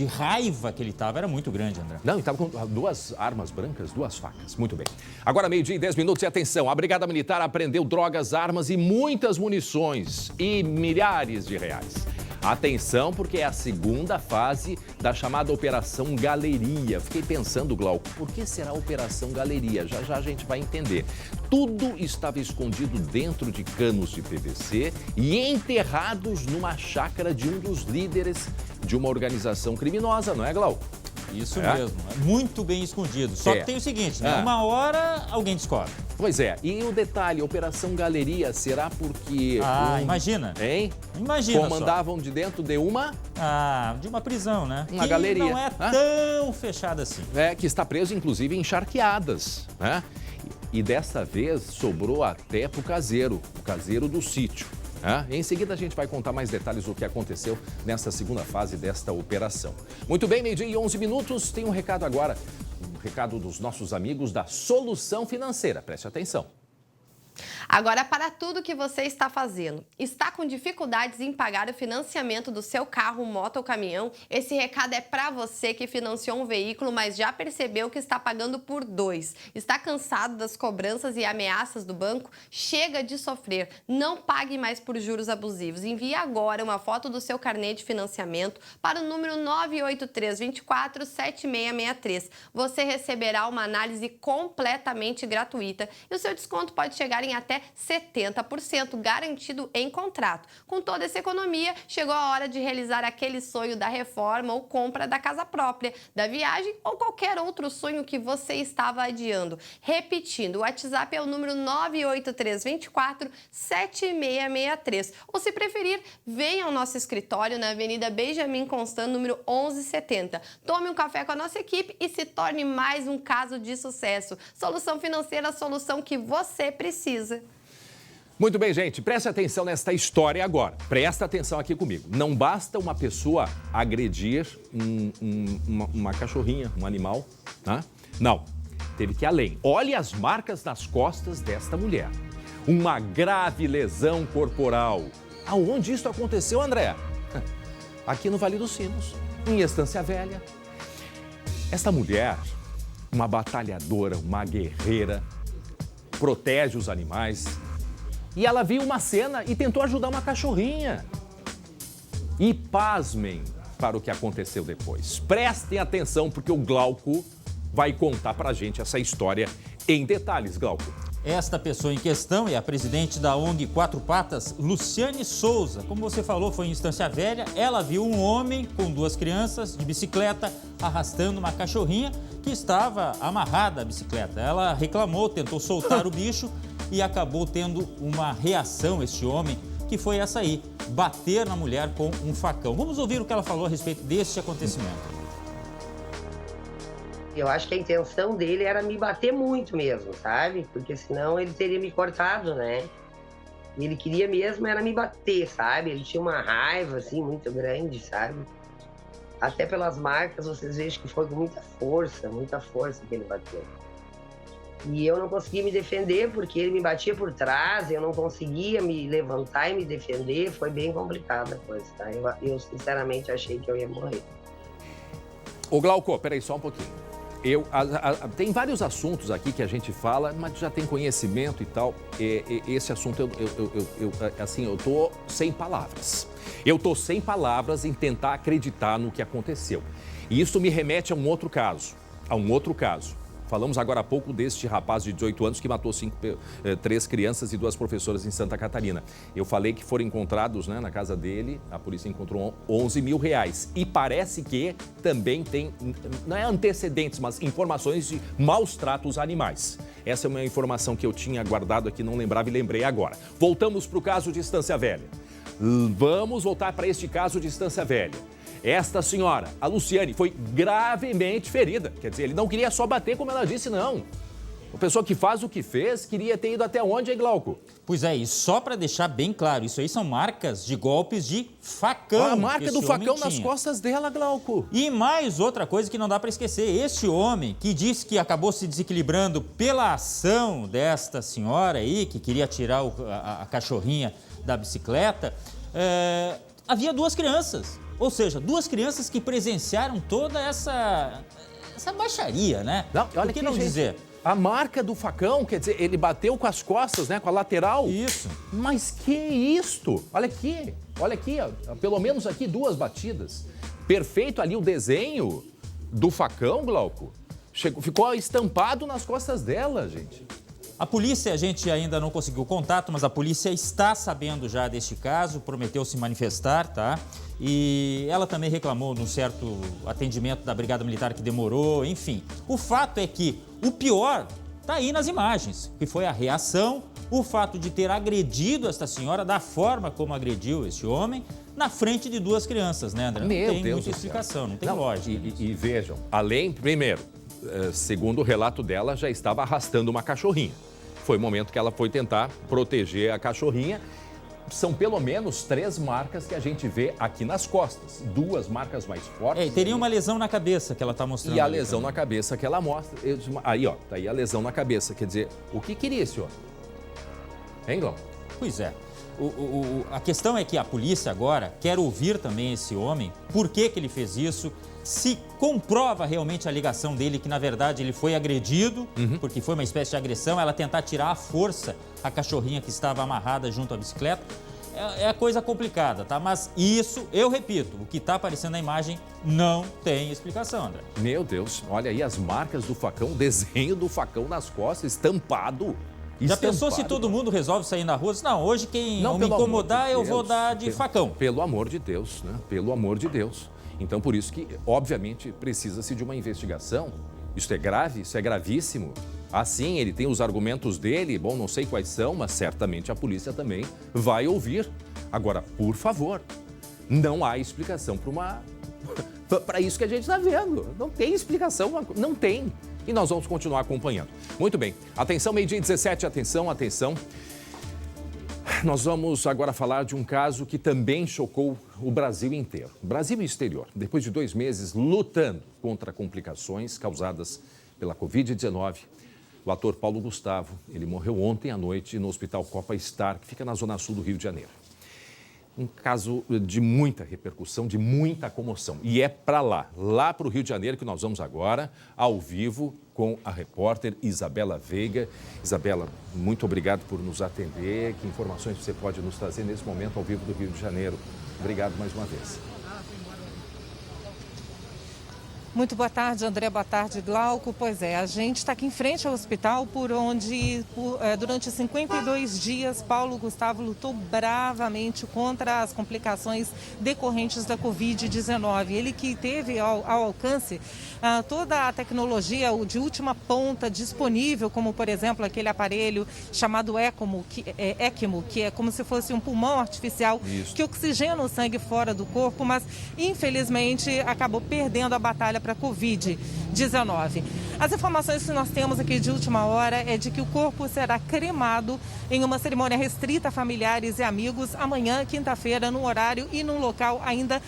raiva que ele estava era muito grande, André. Não, ele estava com 2 armas brancas, 2 facas. Muito bem. Agora, 12:10 e atenção. A Brigada Militar apreendeu drogas, armas e muitas munições e milhares de reais. Atenção, porque é a segunda fase da chamada Operação Galeria. Fiquei pensando, Glauco, por que será a Operação Galeria? Já já a gente vai entender. Tudo estava escondido dentro de canos de PVC e enterrados numa chácara de um dos líderes de uma organização criminosa, não é, Glauco? Isso mesmo, muito bem escondido. Só que tem o seguinte, né? Uma hora alguém descobre. Pois é, e o detalhe, Operação Galeria, será porque... imagina. Hein? Imagina comandavam de dentro de uma... de uma prisão, né? Uma galeria. Não é tão fechada assim. Que está preso, inclusive, em charqueadas, né? E dessa vez sobrou até para o caseiro do sítio. Em seguida, a gente vai contar mais detalhes do que aconteceu nessa segunda fase desta operação. Muito bem, 12:11, tem um recado agora. Um recado dos nossos amigos da Solução Financeira. Preste atenção. Agora, para tudo que você está fazendo, está com dificuldades em pagar o financiamento do seu carro, moto ou caminhão? Esse recado é para você que financiou um veículo, mas já percebeu que está pagando por 2. Está cansado das cobranças e ameaças do banco? Chega de sofrer. Não pague mais por juros abusivos. Envie agora uma foto do seu carnê de financiamento para o número 983247663. Você receberá uma análise completamente gratuita e o seu desconto pode chegar em até 70%, garantido em contrato. Com toda essa economia, chegou a hora de realizar aquele sonho da reforma ou compra da casa própria, da viagem ou qualquer outro sonho que você estava adiando. Repetindo, o WhatsApp é o número 983247663. Ou, se preferir, venha ao nosso escritório na Avenida Benjamin Constant, número 1170. Tome um café com a nossa equipe e se torne mais um caso de sucesso. Solução Financeira, a solução que você precisa. Muito bem, gente, preste atenção nesta história agora. Presta atenção aqui comigo. Não basta uma pessoa agredir uma cachorrinha, um animal, né? Não, teve que ir além. Olhe as marcas nas costas desta mulher. Uma grave lesão corporal. Aonde isso aconteceu, André? Aqui no Vale dos Sinos, em Estância Velha. Esta mulher, uma batalhadora, uma guerreira, protege os animais. E ela viu uma cena e tentou ajudar uma cachorrinha. E pasmem para o que aconteceu depois. Prestem atenção, porque o Glauco vai contar pra gente essa história em detalhes, Glauco. Esta pessoa em questão é a presidente da ONG Quatro Patas, Luciane Souza. Como você falou, foi em Estância Velha. Ela viu um homem com 2 crianças de bicicleta arrastando uma cachorrinha que estava amarrada à bicicleta. Ela reclamou, tentou soltar o bicho e acabou tendo uma reação, este homem, que foi essa aí, bater na mulher com um facão. Vamos ouvir o que ela falou a respeito deste acontecimento. Eu acho que a intenção dele era me bater muito mesmo, sabe? Porque senão ele teria me cortado, né? E ele queria mesmo era me bater, sabe? Ele tinha uma raiva, assim, muito grande, sabe? Até pelas marcas, vocês veem que foi com muita força que ele bateu. E eu não conseguia me defender, porque ele me batia por trás, eu não conseguia me levantar e me defender, foi bem complicada a coisa, tá? Eu sinceramente achei que eu ia morrer. Ô Glauco, peraí só um pouquinho. Tem vários assuntos aqui que a gente fala, mas já tem conhecimento e tal. Esse assunto, eu tô sem palavras. Eu tô sem palavras em tentar acreditar no que aconteceu. E isso me remete a um outro caso. Falamos agora há pouco deste rapaz de 18 anos que matou 3 crianças e 2 professoras em Santa Catarina. Eu falei que foram encontrados, né, na casa dele, a polícia encontrou 11 mil reais. E parece que também tem, não é antecedentes, mas informações de maus tratos a animais. Essa é uma informação que eu tinha guardado aqui, não lembrava e lembrei agora. Voltamos para o caso de Estância Velha. Vamos voltar para este caso de Estância Velha. Esta senhora, a Luciane, foi gravemente ferida. Quer dizer, ele não queria só bater, como ela disse, não. A pessoa que faz o que fez queria ter ido até onde, hein, Glauco? Pois é, e só para deixar bem claro, isso aí são marcas de golpes de facão. A marca do facão nas costas dela, Glauco. E mais outra coisa que não dá para esquecer, este homem que disse que acabou se desequilibrando pela ação desta senhora aí, que queria tirar a cachorrinha da bicicleta, havia 2 crianças. Ou seja, 2 crianças que presenciaram toda essa baixaria, né? Não, olha por que não gente, dizer? A marca do facão, quer dizer, ele bateu com as costas, né? Com a lateral. Isso. Mas que isto? Olha aqui, ó, pelo menos aqui 2 batidas. Perfeito ali o desenho do facão, Glauco. Ficou estampado nas costas dela, gente. A polícia, a gente ainda não conseguiu contato, mas a polícia está sabendo já deste caso, prometeu se manifestar, tá? E ela também reclamou de um certo atendimento da Brigada Militar que demorou, enfim. O fato é que o pior está aí nas imagens, que foi a reação, o fato de ter agredido esta senhora da forma como agrediu este homem, na frente de 2 crianças, né, André? Não tem muita explicação, não tem lógica. E vejam, além, primeiro, segundo o relato dela, já estava arrastando uma cachorrinha. Foi o momento que ela foi tentar proteger a cachorrinha. São pelo menos 3 marcas que a gente vê aqui nas costas. 2 marcas mais fortes. Teria uma lesão na cabeça que ela está mostrando. E a lesão na cabeça que ela mostra. Aí, ó, tá aí a lesão na cabeça. Quer dizer, o que queria esse homem? Hein, Glauco? Pois é. A questão é que a polícia agora quer ouvir também esse homem, por que ele fez isso, se comprova realmente a alegação dele que, na verdade, ele foi agredido, porque foi uma espécie de agressão, ela tentar tirar à força a cachorrinha que estava amarrada junto à bicicleta. É coisa complicada, tá? Mas isso, eu repito, o que está aparecendo na imagem não tem explicação, André. Meu Deus, olha aí as marcas do facão, o desenho do facão nas costas, estampado. Já pensou se todo mundo resolve sair na rua? Não, hoje quem não me incomodar, eu vou dar de facão. Pelo amor de Deus, né? Pelo amor de Deus. Então, por isso que, obviamente, precisa-se de uma investigação. Isso é grave, isso é gravíssimo. Assim, ele tem os argumentos dele, bom, não sei quais são, mas certamente a polícia também vai ouvir. Agora, por favor, não há explicação para isso que a gente está vendo. Não tem explicação, não tem. E nós vamos continuar acompanhando. Muito bem. Atenção, meio-dia 17, atenção. Nós vamos agora falar de um caso que também chocou o Brasil inteiro. Brasil e exterior. Depois de 2 meses lutando contra complicações causadas pela Covid-19, o ator Paulo Gustavo, ele morreu ontem à noite no Hospital Copa Star, que fica na zona sul do Rio de Janeiro. Um caso de muita repercussão, de muita comoção. E é para lá para o Rio de Janeiro, que nós vamos agora, ao vivo, com a repórter Isabela Veiga. Isabela, muito obrigado por nos atender. Que informações você pode nos trazer nesse momento ao vivo do Rio de Janeiro? Obrigado mais uma vez. Muito boa tarde, André. Boa tarde, Glauco. Pois é, a gente está aqui em frente ao hospital por onde, durante 52 dias, Paulo Gustavo lutou bravamente contra as complicações decorrentes da Covid-19. Ele que teve ao alcance toda a tecnologia de última ponta disponível, como, por exemplo, aquele aparelho chamado ECMO, que é como se fosse um pulmão artificial que oxigena o sangue fora do corpo, mas, infelizmente, acabou perdendo a batalha para a Covid-19. As informações que nós temos aqui de última hora é de que o corpo será cremado em uma cerimônia restrita a familiares e amigos amanhã, quinta-feira, num horário e num local ainda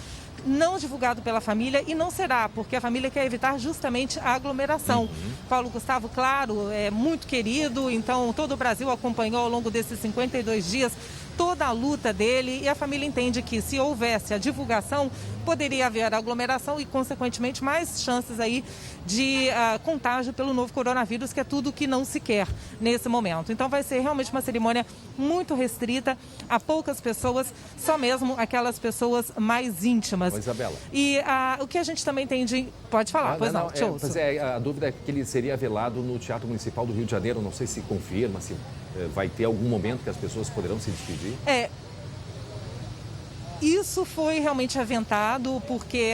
não divulgado pela família, e não será, porque a família quer evitar justamente a aglomeração. Paulo Gustavo, claro, é muito querido, então todo o Brasil acompanhou ao longo desses 52 dias toda a luta dele, e a família entende que se houvesse a divulgação, poderia haver aglomeração e, consequentemente, mais chances aí de contágio pelo novo coronavírus, que é tudo que não se quer nesse momento. Então vai ser realmente uma cerimônia muito restrita, a poucas pessoas, só mesmo aquelas pessoas mais íntimas. Ô, Isabela. E o que a gente também tem de... Pode falar, pois não, te ouço. A dúvida é que ele seria velado no Teatro Municipal do Rio de Janeiro, não sei se confirma, se vai ter algum momento que as pessoas poderão se despedir. Isso foi realmente aventado porque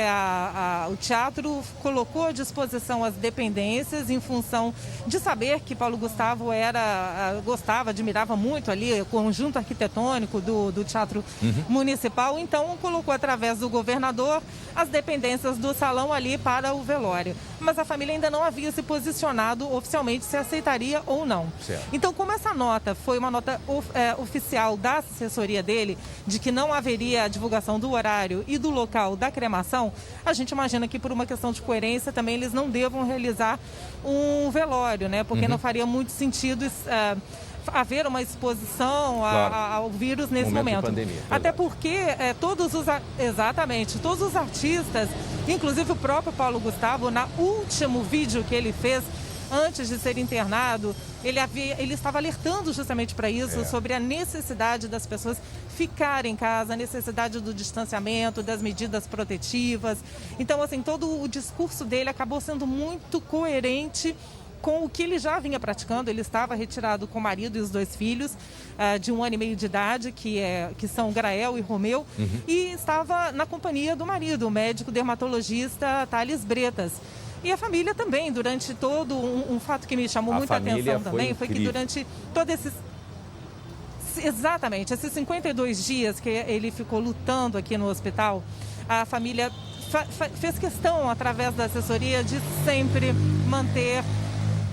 o teatro colocou à disposição as dependências em função de saber que Paulo Gustavo gostava, admirava muito ali o conjunto arquitetônico do Teatro Municipal. Então, colocou através do governador as dependências do salão ali para o velório. Mas a família ainda não havia se posicionado oficialmente se aceitaria ou não. Certo. Então, como essa nota foi uma nota oficial da assessoria dele, de que não haveria divulgação do horário e do local da cremação, a gente imagina que por uma questão de coerência também eles não devam realizar um velório, né? Porque não faria muito sentido haver uma exposição ao vírus nesse momento. Pandemia, até porque todos os artistas, inclusive o próprio Paulo Gustavo, no último vídeo que ele fez antes de ser internado, ele estava alertando justamente para isso, sobre a necessidade das pessoas ficarem em casa, a necessidade do distanciamento, das medidas protetivas. Então, assim, todo o discurso dele acabou sendo muito coerente com o que ele já vinha praticando. Ele estava retirado com o marido e os 2 filhos, de 1 ano e meio de idade, que são Grael e Romeu, e estava na companhia do marido, o médico dermatologista Thales Bretas. E a família também, durante todo um fato que me chamou muita atenção também, foi que durante todo esses 52 dias que ele ficou lutando aqui no hospital, a família fez questão, através da assessoria, de sempre manter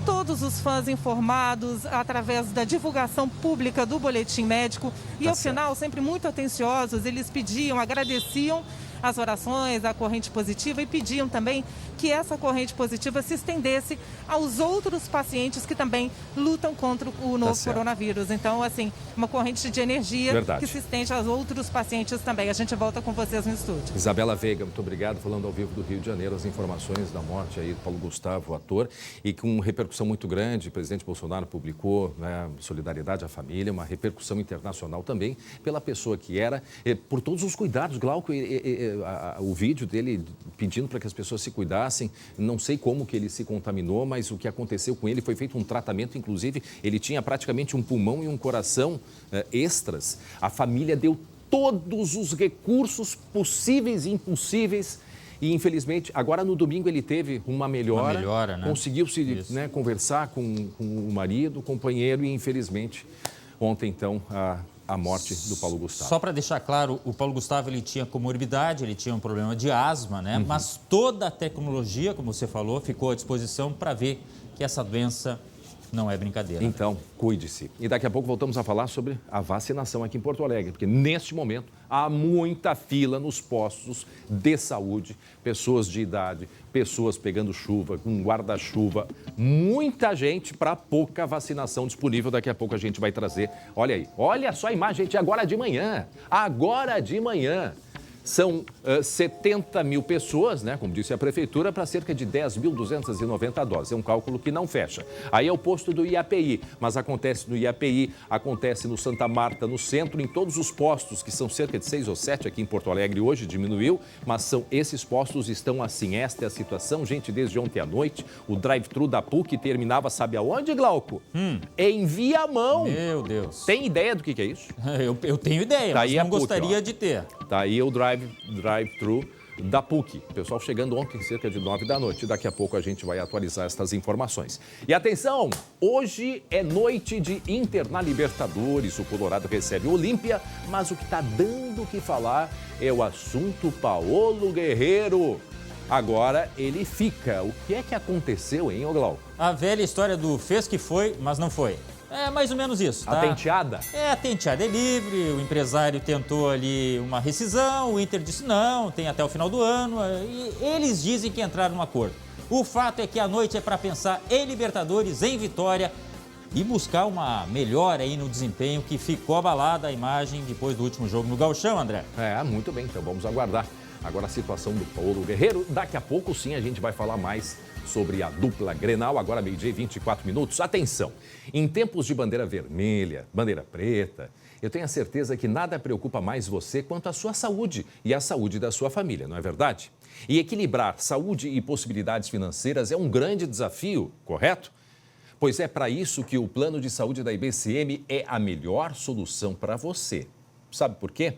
todos os fãs informados através da divulgação pública do boletim médico. E ao final, sempre muito atenciosos, eles pediam, agradeciam as orações, a corrente positiva, e pediam também que essa corrente positiva se estendesse aos outros pacientes que também lutam contra o novo coronavírus. Então, assim, uma corrente de energia que se estende aos outros pacientes também. A gente volta com vocês no estúdio. Isabela Veiga, muito obrigado, falando ao vivo do Rio de Janeiro, as informações da morte aí do Paulo Gustavo, ator, e com repercussão muito grande. O presidente Bolsonaro publicou, né, solidariedade à família, uma repercussão internacional também pela pessoa que era, por todos os cuidados. Glauco, o vídeo dele pedindo para que as pessoas se cuidassem, não sei como que ele se contaminou, mas o que aconteceu com ele foi feito um tratamento, inclusive ele tinha praticamente um pulmão e um coração extras. A família deu todos os recursos possíveis e impossíveis e, infelizmente, agora no domingo ele teve uma melhora, né? Conseguiu se conversar com o marido, o companheiro, e infelizmente ontem então a morte do Paulo Gustavo. Só para deixar claro, o Paulo Gustavo ele tinha comorbidade, ele tinha um problema de asma, né? Mas toda a tecnologia, como você falou, ficou à disposição para ver que essa doença não é brincadeira. Então, cuide-se. E daqui a pouco voltamos a falar sobre a vacinação aqui em Porto Alegre, porque neste momento há muita fila nos postos de saúde, pessoas de idade, pessoas pegando chuva, com guarda-chuva, muita gente para pouca vacinação disponível. Daqui a pouco a gente vai trazer. Olha aí, olha só a imagem, gente, agora de manhã. São 70 mil pessoas, né, como disse a Prefeitura, para cerca de 10.290 doses. É um cálculo que não fecha. Aí é o posto do IAPI, mas acontece no IAPI, acontece no Santa Marta, no centro, em todos os postos, que são cerca de 6 ou 7 aqui em Porto Alegre hoje, diminuiu, mas esses postos estão assim. Esta é a situação, gente, desde ontem à noite. O drive-thru da PUC terminava, sabe aonde, Glauco? Em Viamão. Meu Deus. Tem ideia do que é isso? Eu tenho ideia, mas não gostaria de ter. Tá aí o drive-thru da PUC. O pessoal chegando ontem, cerca de 9 da noite. Daqui a pouco a gente vai atualizar estas informações. E atenção, hoje é noite de Inter na Libertadores. O Colorado recebe o Olímpia, mas o que está dando o que falar é o assunto Paolo Guerreiro. Agora ele fica. O que é que aconteceu, hein, Glauco? A velha história do fez que foi, mas não foi. É mais ou menos isso, tá? A tenteada? A tenteada é livre, o empresário tentou ali uma rescisão, o Inter disse não, tem até o final do ano, e eles dizem que entraram num acordo. O fato é que a noite é para pensar em Libertadores, em vitória, e buscar uma melhora aí no desempenho que ficou abalada a imagem depois do último jogo no Gauchão, André. Muito bem, então vamos aguardar. Agora a situação do Paulo Guerreiro. Daqui a pouco, sim, a gente vai falar mais sobre a dupla Grenal. Agora, meio-dia e 24 minutos. Atenção, em tempos de bandeira vermelha, bandeira preta, eu tenho a certeza que nada preocupa mais você quanto a sua saúde e a saúde da sua família, não é verdade? E equilibrar saúde e possibilidades financeiras é um grande desafio, correto? Pois é para isso que o plano de saúde da IBCM é a melhor solução para você. Sabe por quê?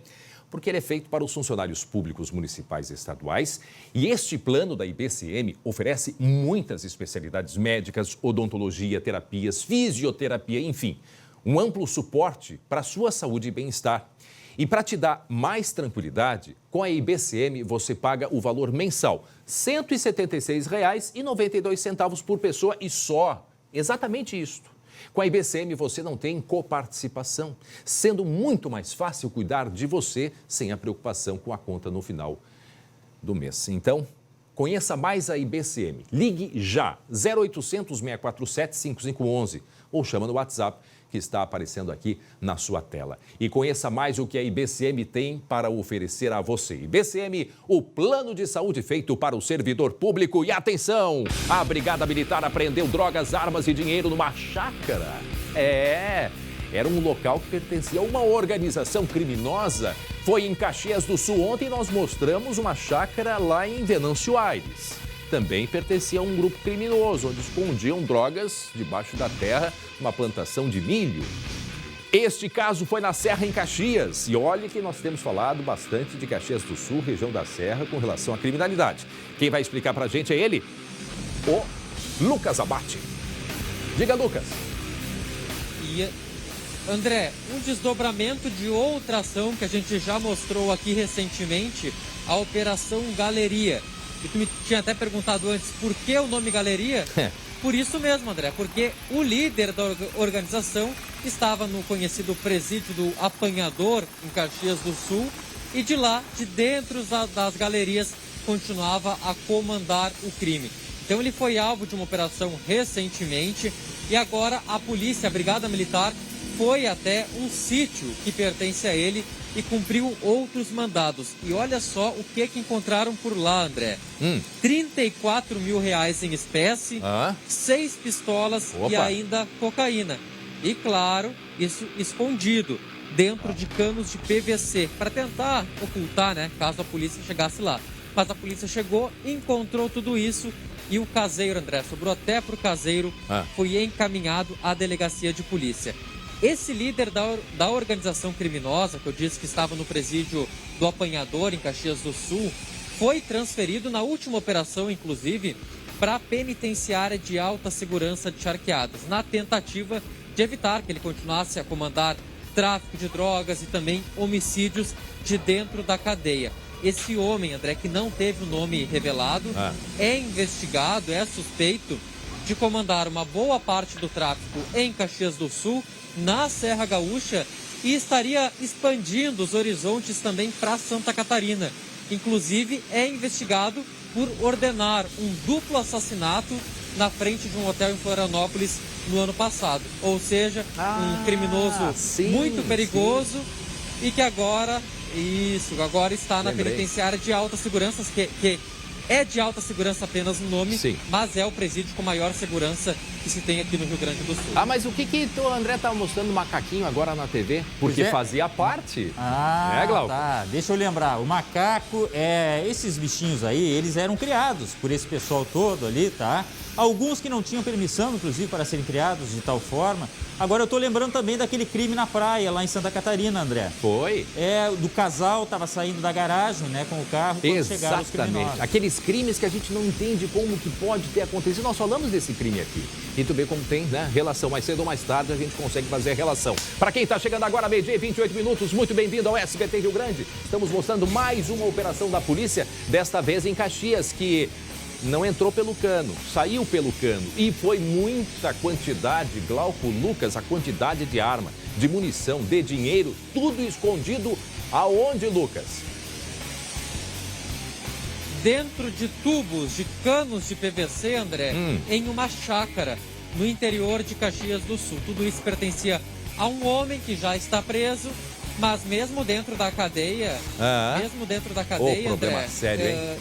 Porque ele é feito para os funcionários públicos municipais e estaduais e este plano da IBCM oferece muitas especialidades médicas, odontologia, terapias, fisioterapia, enfim, um amplo suporte para a sua saúde e bem-estar. E para te dar mais tranquilidade, com a IBCM você paga o valor mensal, R$ 176,92 por pessoa e só, exatamente isto. Com a IBCM você não tem coparticipação, sendo muito mais fácil cuidar de você sem a preocupação com a conta no final do mês. Então, conheça mais a IBCM. Ligue já, 0800 647 5511 ou chama no WhatsApp que está aparecendo aqui na sua tela. E conheça mais o que a IBCM tem para oferecer a você. IBCM, o plano de saúde feito para o servidor público. E atenção, a Brigada Militar apreendeu drogas, armas e dinheiro numa chácara. Era um local que pertencia a uma organização criminosa. Foi em Caxias do Sul. Ontem nós mostramos uma chácara lá em Venâncio Aires. Também pertencia a um grupo criminoso, onde escondiam drogas debaixo da terra, uma plantação de milho. Este caso foi na Serra, em Caxias. E olha que nós temos falado bastante de Caxias do Sul, região da Serra, com relação à criminalidade. Quem vai explicar pra gente é ele, o Lucas Abate. Diga, Lucas. E, André, um desdobramento de outra ação que a gente já mostrou aqui recentemente, a Operação Galeria. E tu me tinha até perguntado antes por que o nome Galeria? Por isso mesmo, André, porque o líder da organização estava no conhecido presídio do Apanhador, em Caxias do Sul, e de lá, de dentro das galerias, continuava a comandar o crime. Então ele foi alvo de uma operação recentemente e agora a polícia, a Brigada Militar, foi até um sítio que pertence a ele e cumpriu outros mandados. E olha só o que encontraram por lá, André. 34 mil reais em espécie, 6 pistolas e ainda cocaína. E claro, isso escondido dentro de canos de PVC, para tentar ocultar, né, caso a polícia chegasse lá. Mas a polícia chegou, encontrou tudo isso e o caseiro, André, sobrou até para o caseiro, foi encaminhado à delegacia de polícia. Esse líder da organização criminosa, que eu disse que estava no presídio do Apanhador, em Caxias do Sul, foi transferido na última operação, inclusive, para a penitenciária de alta segurança de Charqueadas, na tentativa de evitar que ele continuasse a comandar tráfico de drogas e também homicídios de dentro da cadeia. Esse homem, André, que não teve o nome revelado, é investigado, é suspeito de comandar uma boa parte do tráfico em Caxias do Sul, na Serra Gaúcha, e estaria expandindo os horizontes também para Santa Catarina. Inclusive, é investigado por ordenar um duplo assassinato na frente de um hotel em Florianópolis no ano passado. Ou seja, um criminoso muito perigoso e que agora está na penitenciária de alta segurança, que é de alta segurança apenas no nome, mas é o presídio com maior segurança que se tem aqui no Rio Grande do Sul. Mas o que o André tá mostrando macaquinho agora na TV? Porque fazia parte. Glauco? Tá. Deixa eu lembrar. O macaco, esses bichinhos aí, eles eram criados por esse pessoal todo ali, tá? Alguns que não tinham permissão, inclusive, para serem criados de tal forma. Agora eu tô lembrando também daquele crime na praia, lá em Santa Catarina, André. Foi? Do casal, tava saindo da garagem, né, com o carro, quando chegaram os criminosos. Aqueles crimes que a gente não entende como que pode ter acontecido. Nós falamos desse crime aqui. E tu vê como tem, né, relação. Mais cedo ou mais tarde a gente consegue fazer a relação. Para quem está chegando agora, meio-dia e 28 minutos, muito bem-vindo ao SBT Rio Grande. Estamos mostrando mais uma operação da polícia, desta vez em Caxias, que não entrou pelo cano, saiu pelo cano. E foi muita quantidade, Glauco, Lucas, a quantidade de arma, de munição, de dinheiro, tudo escondido aonde, Lucas? Dentro de tubos, de canos de PVC, André, em uma chácara. no interior de Caxias do Sul. Tudo isso pertencia a um homem que já está preso, mas mesmo dentro da cadeia, problema André, sério, hein?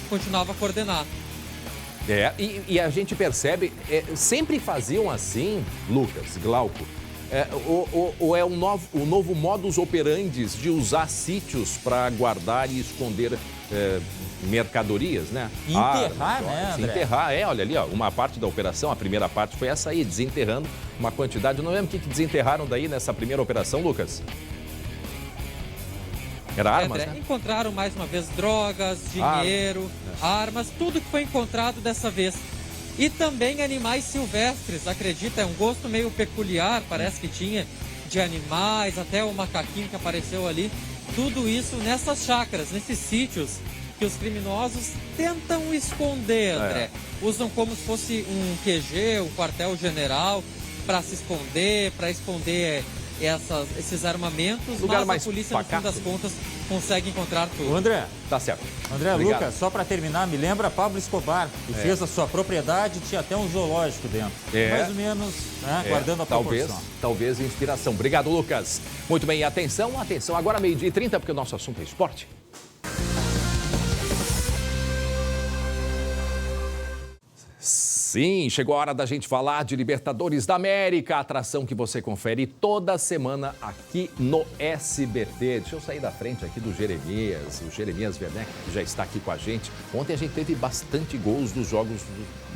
continuava a coordenar. E a gente percebe, sempre faziam assim, Lucas, Glauco, ou é o novo modus operandi de usar sítios para guardar e esconder mercadorias, né? Enterrar, né, André? Enterrar, olha ali, ó, uma parte da operação, a primeira parte foi essa aí, desenterrando uma quantidade. Eu não lembro o que desenterraram daí nessa primeira operação, Lucas? Era armas, André, né? encontraram mais uma vez drogas, dinheiro, armas, tudo que foi encontrado dessa vez. E também animais silvestres, acredita? É um gosto meio peculiar, parece que tinha, de animais, até o macaquinho que apareceu ali. Tudo isso nessas chácaras, nesses sítios que os criminosos tentam esconder, André. Usam como se fosse um QG, um quartel-general, para se esconder, para esconder esses armamentos, Lugar mas mais a polícia, pacato. no fim das contas, consegue encontrar tudo. André. Tá certo. André, Obrigado. Lucas, só para terminar, me lembra Pablo Escobar, que fez a sua propriedade e tinha até um zoológico dentro. Mais ou menos, né, guardando a proporção. Talvez inspiração. Obrigado, Lucas. Muito bem, atenção, agora 12h30, porque o nosso assunto é esporte. Sim, chegou a hora da gente falar de Libertadores da América, a atração que você confere toda semana aqui no SBT. Deixa eu sair da frente aqui do Jeremias, o Jeremias Werneck, que já está aqui com a gente. Ontem a gente teve bastante gols dos jogos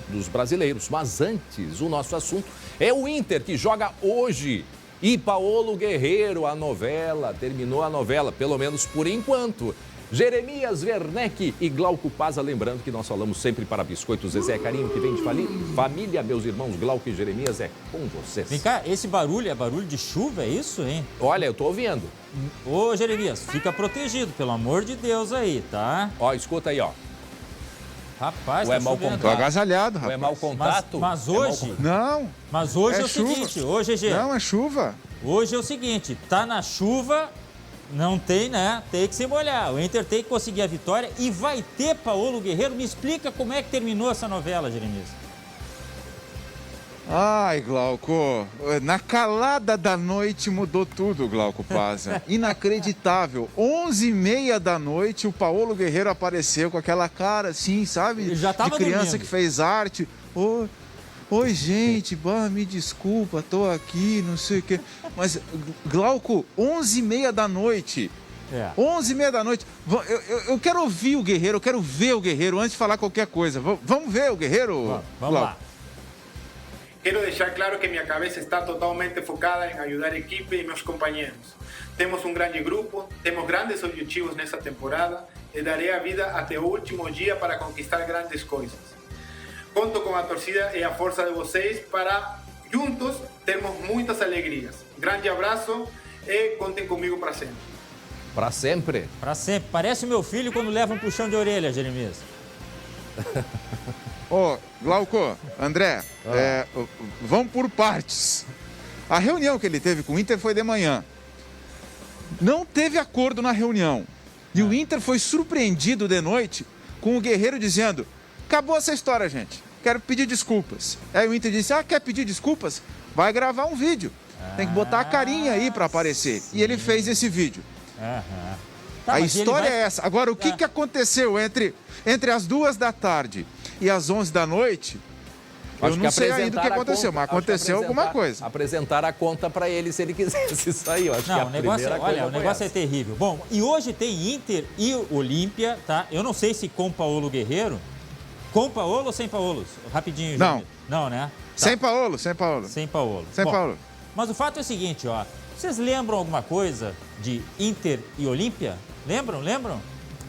dos brasileiros, mas antes, o nosso assunto é o Inter, que joga hoje. E Paolo Guerreiro, terminou a novela, pelo menos por enquanto. Jeremias Werneck e Glauco Paza, lembrando que nós falamos sempre para Biscoitos Zezé, carinho que vem de família, meus irmãos Glauco e Jeremias, é com vocês. Vem cá, esse barulho é barulho de chuva, é isso, hein? Olha, eu tô ouvindo. Ô, Jeremias, fica protegido, pelo amor de Deus aí, tá? Ó, escuta aí, ó. Rapaz, Ou é mau contato? Tô agasalhado, rapaz. Ou é mau contato? Mas hoje... Não. Mas hoje é o chuva. seguinte, hoje, GG... Não, é chuva. Hoje é o seguinte, tá na chuva... Não tem, né? Tem que se molhar. O Inter tem que conseguir a vitória e vai ter Paolo Guerreiro. Me explica como é que terminou essa novela, Jeremias. Ai, Glauco, na calada da noite mudou tudo, Glauco Paza. Inacreditável. 11h30 da noite, o Paolo Guerreiro apareceu com aquela cara assim, sabe? Ele já tava de criança dormindo. Que fez arte. Oi, gente, me desculpa, tô aqui, não sei o quê. Mas, Glauco, 11h30 da noite. 11h30 da noite. Eu quero ouvir o Guerreiro, eu quero ver o Guerreiro antes de falar qualquer coisa. Vamos ver o Guerreiro? Vamos lá. Quiero dejar claro que minha cabeça está totalmente focada em ajudar a equipe e meus companheiros. Temos um grande grupo, temos grandes objetivos nessa temporada e darei a vida até o último dia para conquistar grandes coisas. Conto com a torcida e a força de vocês para, juntos, termos muitas alegrias. Grande abraço e contem comigo para sempre. Para sempre? Para sempre. Parece o meu filho quando leva um puxão de orelha, Jeremias. Glauco, André, vamos por partes. A reunião que ele teve com o Inter foi de manhã. Não teve acordo na reunião. E o Inter foi surpreendido de noite com o Guerreiro dizendo: acabou essa história, gente. Quero pedir desculpas. Aí o Inter disse: quer pedir desculpas? Vai gravar um vídeo. Tem que botar a carinha aí para aparecer. Sim. E ele fez esse vídeo. Tá, a história é essa. Agora, o que aconteceu entre as 2 da tarde e as 11 da noite? Eu não sei ainda o que aconteceu, mas aconteceu alguma coisa. Apresentar a conta para ele se ele quisesse sair. Eu acho que a primeira coisa o negócio é terrível. Bom, e hoje tem Inter e Olímpia, tá? Eu não sei se com Paolo Guerreiro. Com Paolo ou sem Paolo? Rapidinho, Não. Jeremias. Não, né? Tá. Sem Paolo. Sem Paolo. Paolo. Mas o fato é o seguinte, ó. Vocês lembram alguma coisa de Inter e Olímpia? Lembram?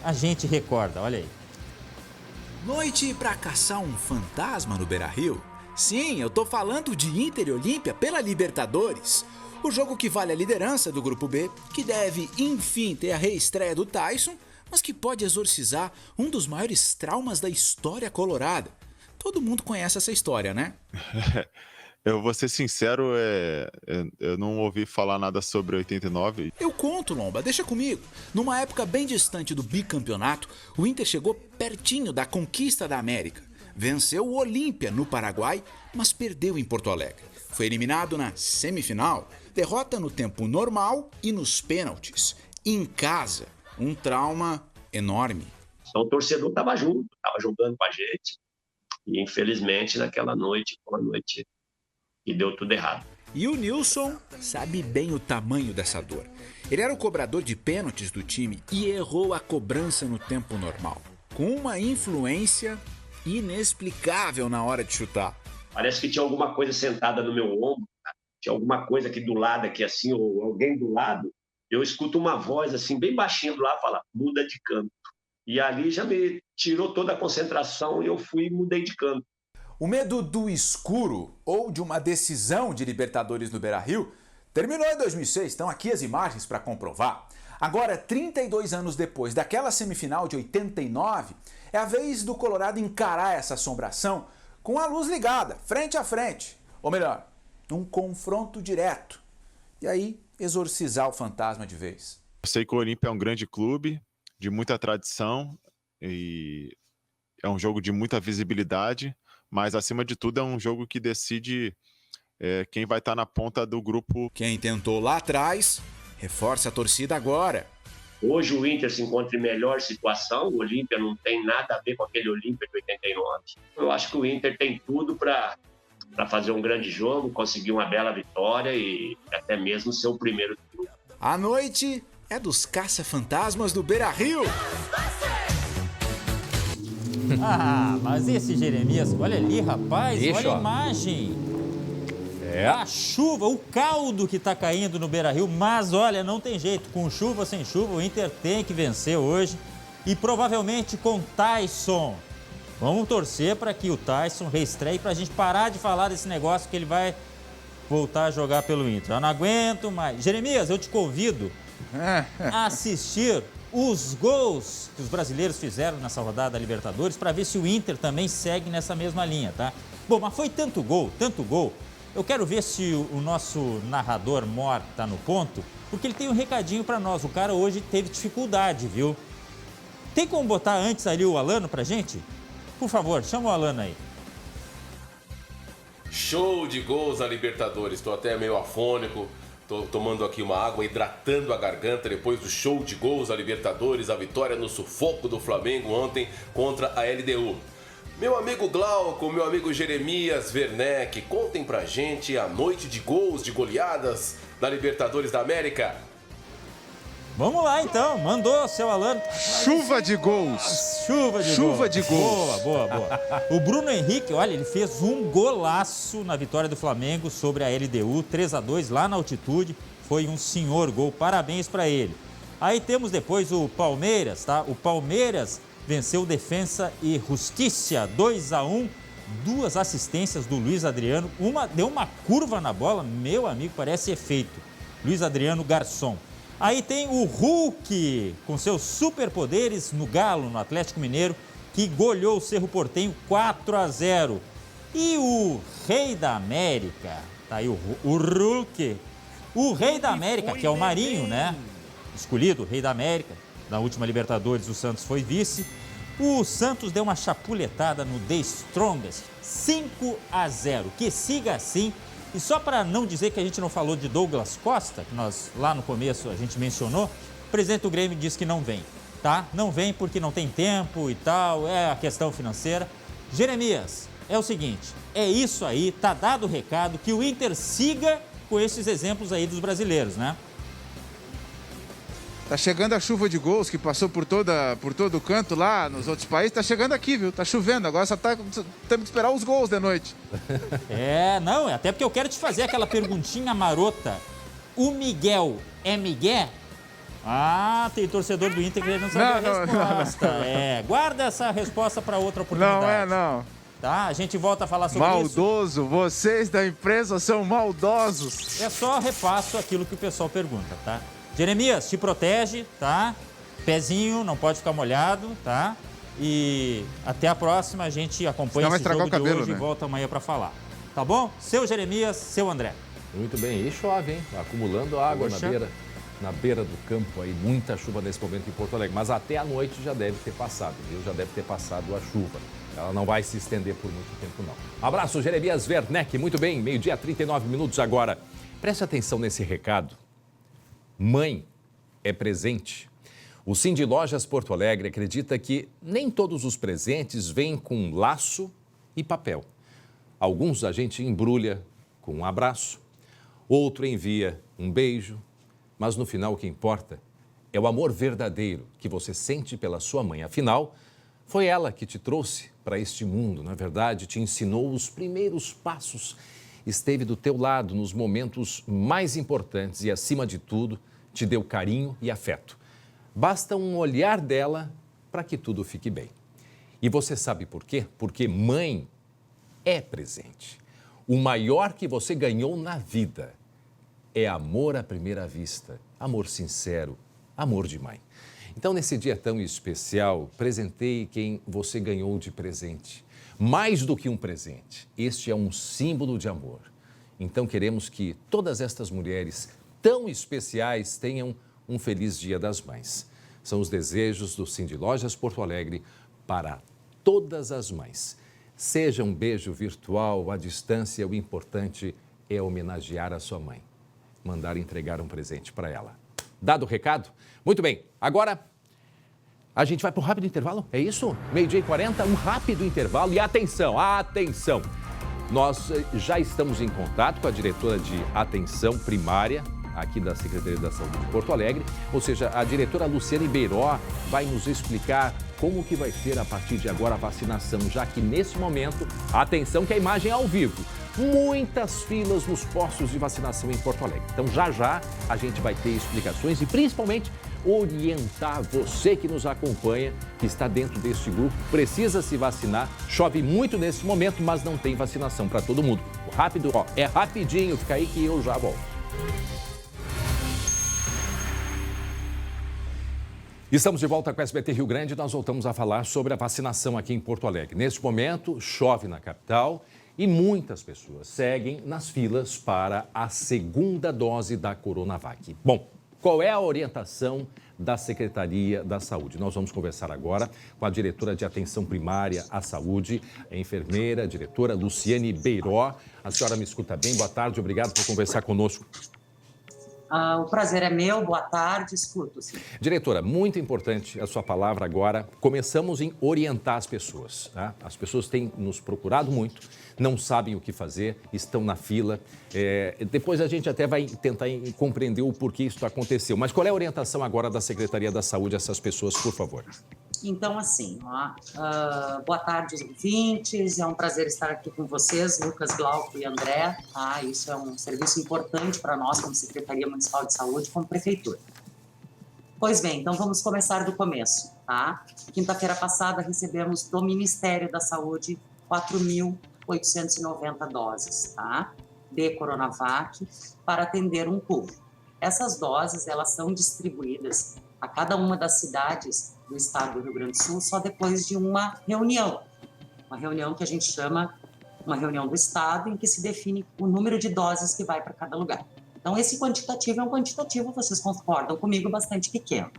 A gente recorda, olha aí. Noite pra caçar um fantasma no Beira-Rio? Sim, eu tô falando de Inter e Olímpia pela Libertadores. O jogo que vale a liderança do Grupo B, que deve, enfim, ter a reestreia do Tyson, mas que pode exorcizar um dos maiores traumas da história colorada. Todo mundo conhece essa história, né? Eu vou ser sincero, eu não ouvi falar nada sobre 89. Eu conto, Lomba, deixa comigo. Numa época bem distante do bicampeonato, o Inter chegou pertinho da conquista da América. venceu o Olímpia no Paraguai, mas perdeu em Porto Alegre. Foi eliminado na semifinal, derrota no tempo normal e nos pênaltis. Em casa, um trauma enorme. Então o torcedor estava junto, estava jogando com a gente. E infelizmente naquela noite foi uma noite que deu tudo errado. E o Nilson sabe bem o tamanho dessa dor. Ele era o cobrador de pênaltis do time e errou a cobrança no tempo normal, com uma influência inexplicável na hora de chutar. Parece que tinha alguma coisa sentada no meu ombro, tá? Tinha alguma coisa aqui do lado, aqui assim, ou alguém do lado. Eu escuto uma voz assim, bem baixinho do lado, falar, muda de canto. E ali já me tirou toda a concentração e eu fui e mudei de canto. O medo do escuro ou de uma decisão de Libertadores no Beira-Rio terminou em 2006, estão aqui as imagens para comprovar. Agora, 32 anos depois daquela semifinal de 89, é a vez do Colorado encarar essa assombração com a luz ligada, frente a frente. Ou melhor, um confronto direto. E aí, exorcizar o fantasma de vez. Eu sei que o Olímpia é um grande clube, de muita tradição, e é um jogo de muita visibilidade, mas acima de tudo é um jogo que decide quem vai estar na ponta do grupo. Quem tentou lá atrás, reforça a torcida agora. Hoje o Inter se encontra em melhor situação, o Olímpia não tem nada a ver com aquele Olímpia de 89. Eu acho que o Inter tem tudo para fazer um grande jogo, conseguir uma bela vitória e até mesmo ser o primeiro do grupo. A noite é dos caça-fantasmas do Beira-Rio. Ah, mas esse Jeremias, olha ali, rapaz, olha a imagem. A chuva, o caldo que tá caindo no Beira-Rio, mas olha, não tem jeito, com chuva ou sem chuva, o Inter tem que vencer hoje e provavelmente com Tyson. Vamos torcer para que o Tyson reestreie para a gente parar de falar desse negócio que ele vai voltar a jogar pelo Inter. Eu não aguento mais. Jeremias, eu te convido a assistir os gols que os brasileiros fizeram nessa rodada da Libertadores para ver se o Inter também segue nessa mesma linha, tá? Bom, mas foi tanto gol. Eu quero ver se o nosso narrador Mor tá no ponto, porque ele tem um recadinho para nós. O cara hoje teve dificuldade, viu? Tem como botar antes ali o Alano pra gente? Por favor, chama o Alano aí. Show de gols na Libertadores. Estou até meio afônico. Estou tomando aqui uma água, hidratando a garganta depois do show de gols da Libertadores. A vitória no sufoco do Flamengo ontem contra a LDU. Meu amigo Glauco, meu amigo Jeremias Werneck, contem pra gente a noite de gols, de goleadas da Libertadores da América. Vamos lá então, mandou seu Alano. Chuva de gols. Chuva de gols. Boa. O Bruno Henrique, olha, ele fez um golaço na vitória do Flamengo sobre a LDU, 3-2 lá na altitude. Foi um senhor gol, parabéns pra ele. Aí temos depois o Palmeiras, tá? O Palmeiras venceu Defensa e Justiça, 2-1, 2 assistências do Luiz Adriano, deu uma curva na bola, meu amigo, parece efeito. Luiz Adriano Garçom. Aí tem o Hulk, com seus superpoderes no Galo, no Atlético Mineiro, que goleou o Cerro Porteño 4-0. E o Rei da América, tá aí o Hulk, o Rei da América, que é o Marinho, né? Escolhido, Rei da América. Na última Libertadores, o Santos foi vice. O Santos deu uma chapuletada no The Strongest, 5-0. Que siga assim. E só para não dizer que a gente não falou de Douglas Costa, que nós lá no começo a gente mencionou, o presidente do Grêmio disse que não vem, tá? Não vem porque não tem tempo e tal, é a questão financeira. Jeremias, é o seguinte, é isso aí, tá dado o recado, que o Inter siga com esses exemplos aí dos brasileiros, né? Tá chegando a chuva de gols que passou por todo o canto lá nos outros países. Tá chegando aqui, viu? Tá chovendo. Agora só temos que esperar os gols de noite. Até porque eu quero te fazer aquela perguntinha marota. O Miguel é Miguel? Ah, tem torcedor do Inter querendo saber a resposta. Guarda essa resposta para outra oportunidade. Não. Tá? A gente volta a falar sobre isso. Maldoso, vocês da imprensa são maldosos. É só repasso aquilo que o pessoal pergunta, tá? Jeremias, te protege, tá? Pezinho, não pode ficar molhado, tá? E até a próxima, a gente acompanha esse jogo de hoje e volta amanhã para falar. Tá bom? Seu Jeremias, seu André. Muito bem, e chove, hein? Acumulando água na beira. na beira do campo, aí muita chuva nesse momento em Porto Alegre, mas até a noite já deve ter passado, viu? Já deve ter passado a chuva. Ela não vai se estender por muito tempo, não. Abraço, Jeremias Werneck. Muito bem, 12h 39 minutos agora. Preste atenção nesse recado. Mãe é presente. O Cindy Lojas Porto Alegre acredita que nem todos os presentes vêm com laço e papel. Alguns a gente embrulha com um abraço, outro envia um beijo, mas no final o que importa é o amor verdadeiro que você sente pela sua mãe. Afinal, foi ela que te trouxe para este mundo, na verdade, te ensinou os primeiros passos, esteve do teu lado nos momentos mais importantes e, acima de tudo, te deu carinho e afeto. Basta um olhar dela para que tudo fique bem. E você sabe por quê? Porque mãe é presente. O maior que você ganhou na vida é amor à primeira vista, amor sincero, amor de mãe. Então, nesse dia tão especial, presenteie quem você ganhou de presente. Mais do que um presente, este é um símbolo de amor. Então, queremos que todas estas mulheres tão especiais tenham um feliz Dia das Mães. São os desejos do Cindy Lojas Porto Alegre para todas as mães. Seja um beijo virtual, à distância, o importante é homenagear a sua mãe. Mandar entregar um presente para ela. Dado o recado? Muito bem, agora a gente vai para um rápido intervalo, é isso? 12h40, um rápido intervalo e atenção, atenção! Nós já estamos em contato com a diretora de Atenção Primária aqui da Secretaria da Saúde de Porto Alegre, ou seja, a diretora Luciane Beiró vai nos explicar como que vai ser a partir de agora a vacinação, já que nesse momento, atenção que a imagem é ao vivo, muitas filas nos postos de vacinação em Porto Alegre. Então já a gente vai ter explicações e principalmente orientar você que nos acompanha, que está dentro deste grupo, precisa se vacinar, chove muito nesse momento, mas não tem vacinação para todo mundo. Rápido, é rapidinho, fica aí que eu já volto. Estamos de volta com a SBT Rio Grande e nós voltamos a falar sobre a vacinação aqui em Porto Alegre. Neste momento, chove na capital e muitas pessoas seguem nas filas para a segunda dose da Coronavac. Bom, qual é a orientação da Secretaria da Saúde? Nós vamos conversar agora com a diretora de Atenção Primária à Saúde, a enfermeira, a diretora Luciane Beiró. A senhora me escuta bem? Boa tarde, obrigado por conversar conosco. O prazer é meu, boa tarde, escuto. Sim. Diretora, muito importante a sua palavra agora. Começamos em orientar as pessoas. Tá? As pessoas têm nos procurado muito, não sabem o que fazer, estão na fila. Depois a gente até vai tentar compreender o porquê isso aconteceu. Mas qual é a orientação agora da Secretaria da Saúde a essas pessoas, por favor? Então, assim, boa tarde, os ouvintes. É um prazer estar aqui com vocês, Lucas, Glauco e André. Isso é um serviço importante para nós, como Secretaria Municipal de Saúde, como Prefeitura. Pois bem, então vamos começar do começo, tá? Quinta-feira passada recebemos do Ministério da Saúde 4.890 doses, tá? De Coronavac para atender um público. Essas doses, elas são distribuídas a cada uma das cidades do estado do Rio Grande do Sul só depois de uma reunião que a gente chama uma reunião do estado em que se define o número de doses que vai para cada lugar. Então, esse quantitativo é um quantitativo, vocês concordam comigo, bastante pequeno.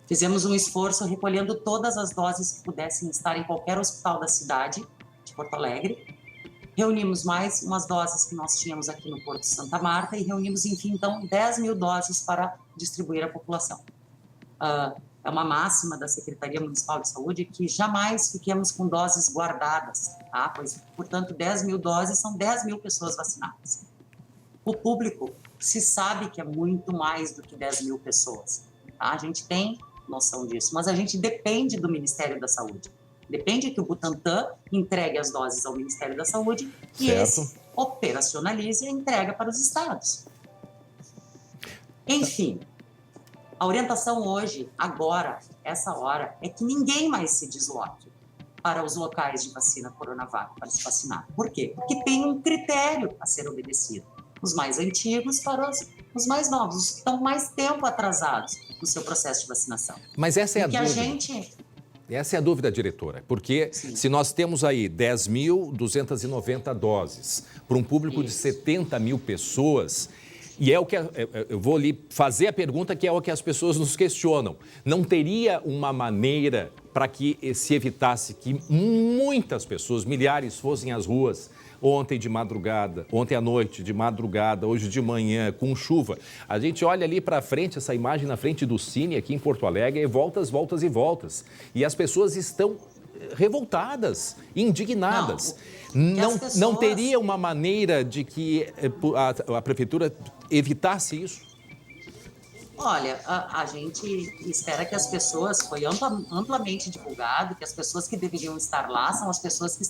Fizemos um esforço recolhendo todas as doses que pudessem estar em qualquer hospital da cidade de Porto Alegre. Reunimos mais umas doses que nós tínhamos aqui no Porto de Santa Marta e reunimos, enfim, então, 10.000 doses para distribuir à população. É uma máxima da Secretaria Municipal de Saúde que jamais fiquemos com doses guardadas, tá? Pois, portanto, 10.000 doses são 10.000 pessoas vacinadas. O público se sabe que é muito mais do que 10.000 pessoas, tá? A gente tem noção disso, mas a gente depende do Ministério da Saúde. Depende que o Butantan entregue as doses ao Ministério da Saúde e esse operacionalize a entrega para os estados. Enfim, a orientação hoje, agora, essa hora, é que ninguém mais se desloque para os locais de vacina Coronavac para se vacinar. Por quê? Porque tem um critério a ser obedecido. Os mais antigos para os mais novos, os que estão mais tempo atrasados no seu processo de vacinação. Mas essa é a dúvida. Essa é a dúvida, diretora, porque se nós temos aí 10.290 doses para um público de 70.000 pessoas, E é o que eu vou lhe fazer a pergunta que é o que as pessoas nos questionam. Não teria uma maneira para que se evitasse que muitas pessoas, milhares, fossem às ruas ontem de madrugada, ontem à noite, de madrugada, hoje de manhã, com chuva? A gente olha ali para frente, essa imagem na frente do Cine aqui em Porto Alegre, e voltas, voltas e voltas. E as pessoas estão revoltadas, indignadas. Não teria uma maneira de que a prefeitura evitasse isso? Olha, a gente espera que as pessoas, foi amplamente divulgado, que as pessoas que deveriam estar lá são as pessoas que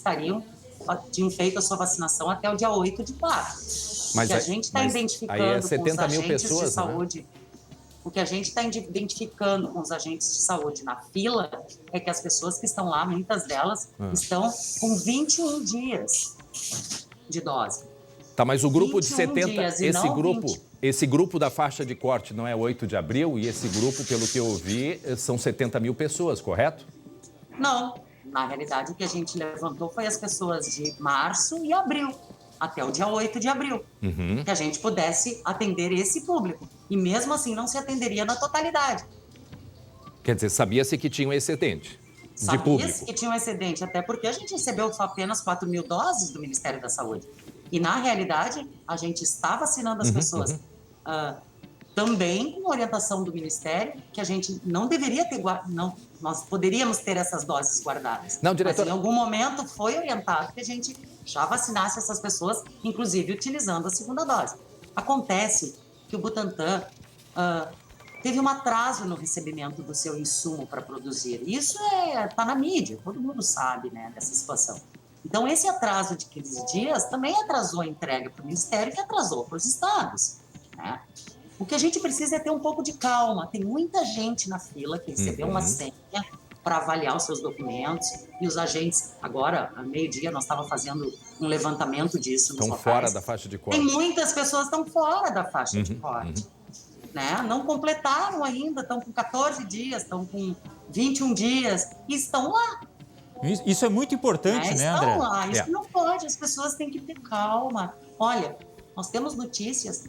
tinham feito a sua vacinação até o dia 8 de março. Mas que a gente está identificando aí é 70 mil pessoas, de saúde, né? O que a gente está identificando com os agentes de saúde na fila é que as pessoas que estão lá, muitas delas, estão com 21 dias de dose. Tá, mas o grupo de 70, dias, esse grupo da faixa de corte não é 8 de abril, e esse grupo, pelo que eu ouvi, são 70 mil pessoas, correto? Não, na realidade o que a gente levantou foi as pessoas de março e abril, até o dia 8 de abril, que a gente pudesse atender esse público. E mesmo assim não se atenderia na totalidade. Quer dizer, sabia-se que tinha um excedente de público. Sabia-se que tinha um excedente, até porque a gente recebeu apenas 4 mil doses do Ministério da Saúde. E, na realidade, a gente está vacinando as pessoas também com orientação do Ministério, que a gente não deveria ter nós poderíamos ter essas doses guardadas. Não, diretora... Mas, em algum momento, foi orientado que a gente já vacinasse essas pessoas, inclusive utilizando a segunda dose. Acontece que o Butantan teve um atraso no recebimento do seu insumo para produzir. Isso está na mídia, todo mundo sabe, né, dessa situação. Então, esse atraso de 15 dias também atrasou a entrega para o Ministério, que atrasou para os estados, né? O que a gente precisa é ter um pouco de calma. Tem muita gente na fila que recebeu uma senha para avaliar os seus documentos, e os agentes, agora, ao meio-dia, nós estávamos fazendo um levantamento disso nos locais. Estão fora da faixa de corte. Tem muitas pessoas que estão fora da faixa de corte. Né? Não completaram ainda, estão com 14 dias, estão com 21 dias, e estão lá. Isso é muito importante, né, André? Estão lá, isso não pode, as pessoas têm que ter calma. Olha, nós temos notícias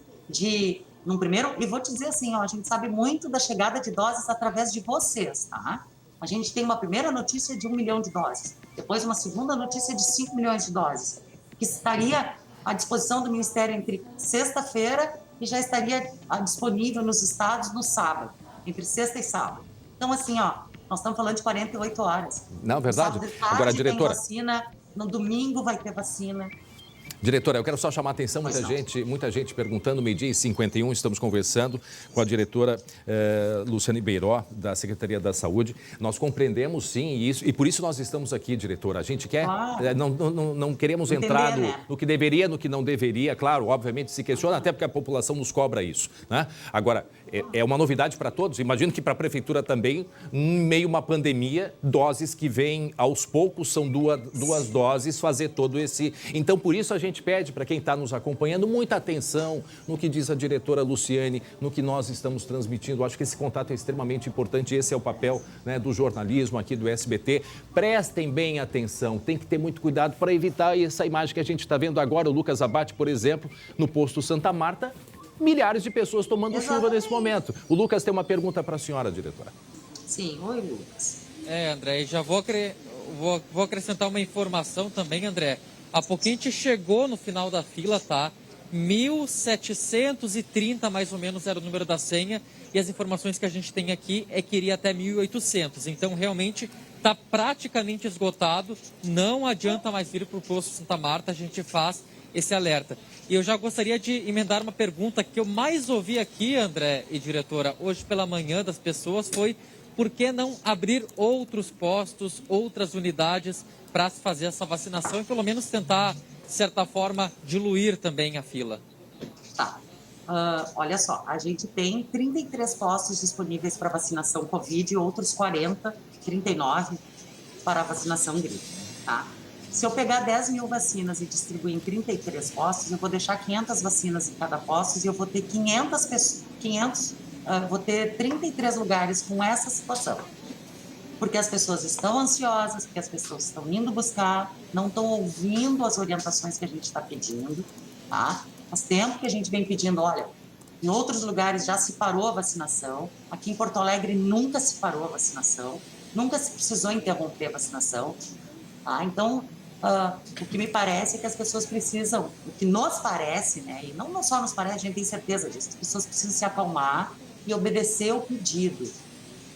num primeiro, e vou te dizer assim, a gente sabe muito da chegada de doses através de vocês, tá? A gente tem uma primeira notícia de 1 milhão de doses, depois uma segunda notícia de 5 milhões de doses, que estaria à disposição do Ministério entre sexta-feira e já estaria disponível nos estados no sábado, entre sexta e sábado. Então, assim, nós estamos falando de 48 horas. Não, verdade. Agora, diretora... tem vacina, no domingo vai ter vacina. Diretora, eu quero só chamar a atenção, muita gente perguntando, 12h51, estamos conversando com a diretora Luciane Beiró, da Secretaria da Saúde. Nós compreendemos, sim, isso, e por isso nós estamos aqui, diretora. A gente quer, não queremos entrar no que deveria, no que não deveria, claro, obviamente se questiona, até porque a população nos cobra isso, né? Agora, é uma novidade para todos, imagino que para a Prefeitura também, em meio a uma pandemia, doses que vêm aos poucos, são duas doses, fazer todo esse... Então, por isso a gente pede para quem está nos acompanhando muita atenção no que diz a diretora Luciane, no que nós estamos transmitindo. Acho que esse contato é extremamente importante, esse é o papel, né, do jornalismo aqui do SBT. Prestem bem atenção, tem que ter muito cuidado para evitar essa imagem que a gente está vendo agora, o Lucas Abate, por exemplo, no posto Santa Marta, milhares de pessoas tomando chuva nesse momento. O Lucas tem uma pergunta para a senhora, diretora. Sim, oi, Lucas. André, e já vou acrescentar uma informação também, André. Há pouquinho a gente chegou no final da fila, tá? 1.730 mais ou menos era o número da senha, e as informações que a gente tem aqui é que iria até 1.800. Então, realmente, está praticamente esgotado. Não adianta mais vir para o posto Santa Marta, a gente faz esse alerta. E eu já gostaria de emendar uma pergunta que eu mais ouvi aqui, André e diretora, hoje pela manhã das pessoas foi: por que não abrir outros postos, outras unidades para se fazer essa vacinação e pelo menos tentar, de certa forma, diluir também a fila? Tá. Olha só, a gente tem 33 postos disponíveis para vacinação Covid e outros 39 para vacinação gripe, tá? Se eu pegar 10 mil vacinas e distribuir em 33 postos, eu vou deixar 500 vacinas em cada posto e eu vou ter vou ter 33 lugares com essa situação. Porque as pessoas estão ansiosas, porque as pessoas estão indo buscar, não estão ouvindo as orientações que a gente está pedindo, tá? Faz tempo que a gente vem pedindo, olha, Em outros lugares já se parou a vacinação. Aqui em Porto Alegre nunca se parou a vacinação. Nunca se precisou interromper a vacinação. Tá? Então, o que me parece é que as pessoas precisam, o que nos parece, né? E não só nos parece, a gente tem certeza disso, as pessoas precisam se acalmar e obedecer o pedido.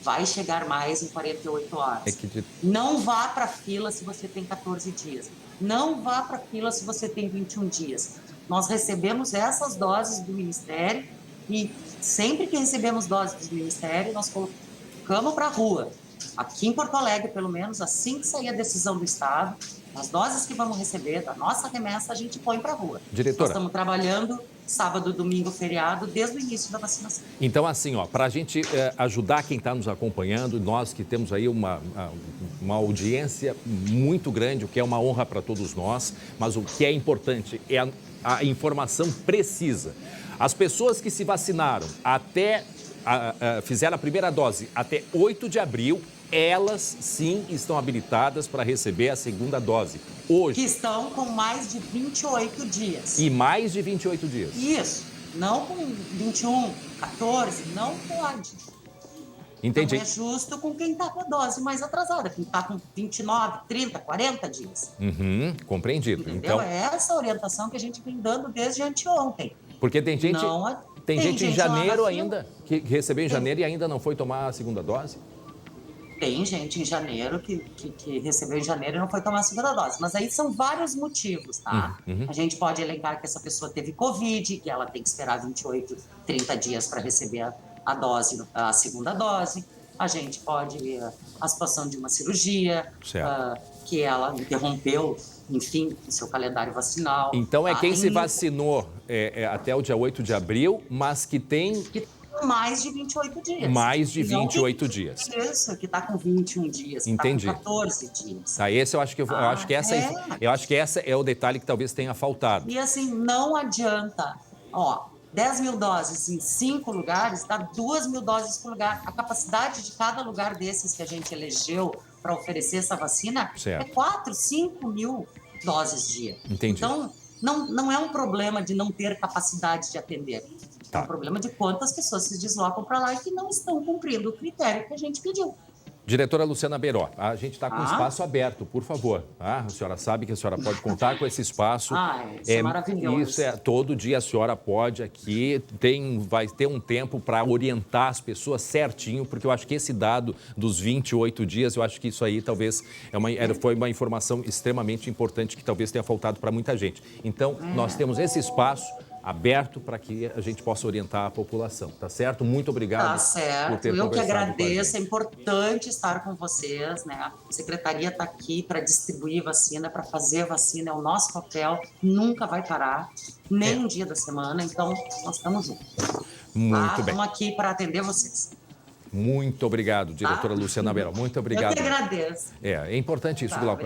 Vai chegar mais em 48 horas. Não vá para a fila se você tem 14 dias. Não vá para a fila se você tem 21 dias. Nós recebemos essas doses do Ministério e sempre que recebemos doses do Ministério, nós colocamos para a rua. Aqui em Porto Alegre, pelo menos, assim que sair a decisão do Estado, as doses que vamos receber da nossa remessa, a gente põe para a rua. Diretora. Nós estamos trabalhando sábado, domingo, feriado, desde o início da vacinação. Então, assim, para a gente ajudar quem está nos acompanhando, nós que temos aí uma audiência muito grande, o que é uma honra para todos nós, mas o que é importante é a informação precisa. As pessoas que se vacinaram fizeram a primeira dose até 8 de abril, elas sim estão habilitadas para receber a segunda dose. Hoje. Que estão com mais de 28 dias. E mais de 28 dias. Isso. Não com 21, 14, não pode. Entendi. Não é justo com quem está com a dose mais atrasada, quem está com 29, 30, 40 dias. Compreendido. Entendeu? Então, é essa orientação que a gente vem dando desde anteontem. Porque tem gente, tem gente em janeiro ainda, que recebeu em janeiro e ainda não foi tomar a segunda dose? Tem gente em janeiro que recebeu em janeiro e não foi tomar a segunda dose. Mas aí são vários motivos, tá? A gente pode elencar que essa pessoa teve Covid, que ela tem que esperar 28, 30 dias para receber a segunda dose. A gente pode ver a situação de uma cirurgia, que ela interrompeu, enfim, o seu calendário vacinal. Então é quem se vacinou até o dia 8 de abril, mas que tem... Mais de 28 dias. Mais de 28 dias. Isso, que está com 21 dias, Entendi. Que está com 14 dias. Tá, esse eu acho que essa é o detalhe que talvez tenha faltado. E assim, não adianta, 10 mil doses em 5 lugares, dá 2 mil doses por lugar. A capacidade de cada lugar desses que a gente elegeu para oferecer essa vacina é 4, 5 mil doses dia. Entendi. Então, não é um problema de não ter capacidade de atender. É um problema de quantas pessoas se deslocam para lá e que não estão cumprindo o critério que a gente pediu. Diretora Luciana Beró, a gente está com espaço aberto, por favor. A senhora sabe que a senhora pode contar com esse espaço. Isso é maravilhoso. Isso todo dia a senhora pode aqui, vai ter um tempo para orientar as pessoas certinho, porque eu acho que esse dado dos 28 dias, eu acho que isso aí talvez foi uma informação extremamente importante que talvez tenha faltado para muita gente. Então, nós temos esse espaço aberto para que a gente possa orientar a população, tá certo? Muito obrigado. Tá certo. Por ter Eu que conversado agradeço, é importante estar com vocês, né? A secretaria está aqui para distribuir vacina, para fazer vacina, é o nosso papel, nunca vai parar, nem um dia da semana, então nós estamos juntos. Muito bem. Estamos aqui para atender vocês. Muito obrigado, diretora Luciana Beró. Muito obrigado. Eu que agradeço. É importante isso, Glauco.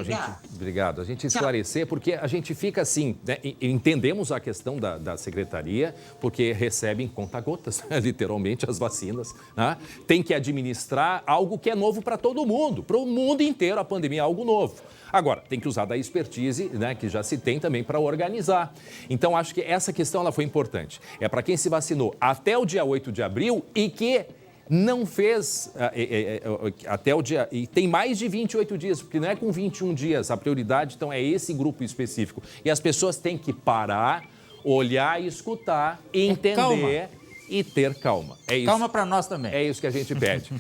Obrigado. A gente esclarecer, porque a gente fica assim, né? Entendemos a questão da secretaria, porque recebem conta-gotas, literalmente, as vacinas. Né? Tem que administrar algo que é novo para todo mundo, para o mundo inteiro, a pandemia é algo novo. Agora, tem que usar da expertise, né, que já se tem também para organizar. Então, acho que essa questão ela foi importante. É para quem se vacinou até o dia 8 de abril e que não fez até o dia... E tem mais de 28 dias, porque não é com 21 dias. A prioridade, então, é esse grupo específico. E as pessoas têm que parar, olhar e escutar, entender e ter calma. É isso. Calma para nós também. É isso que a gente pede.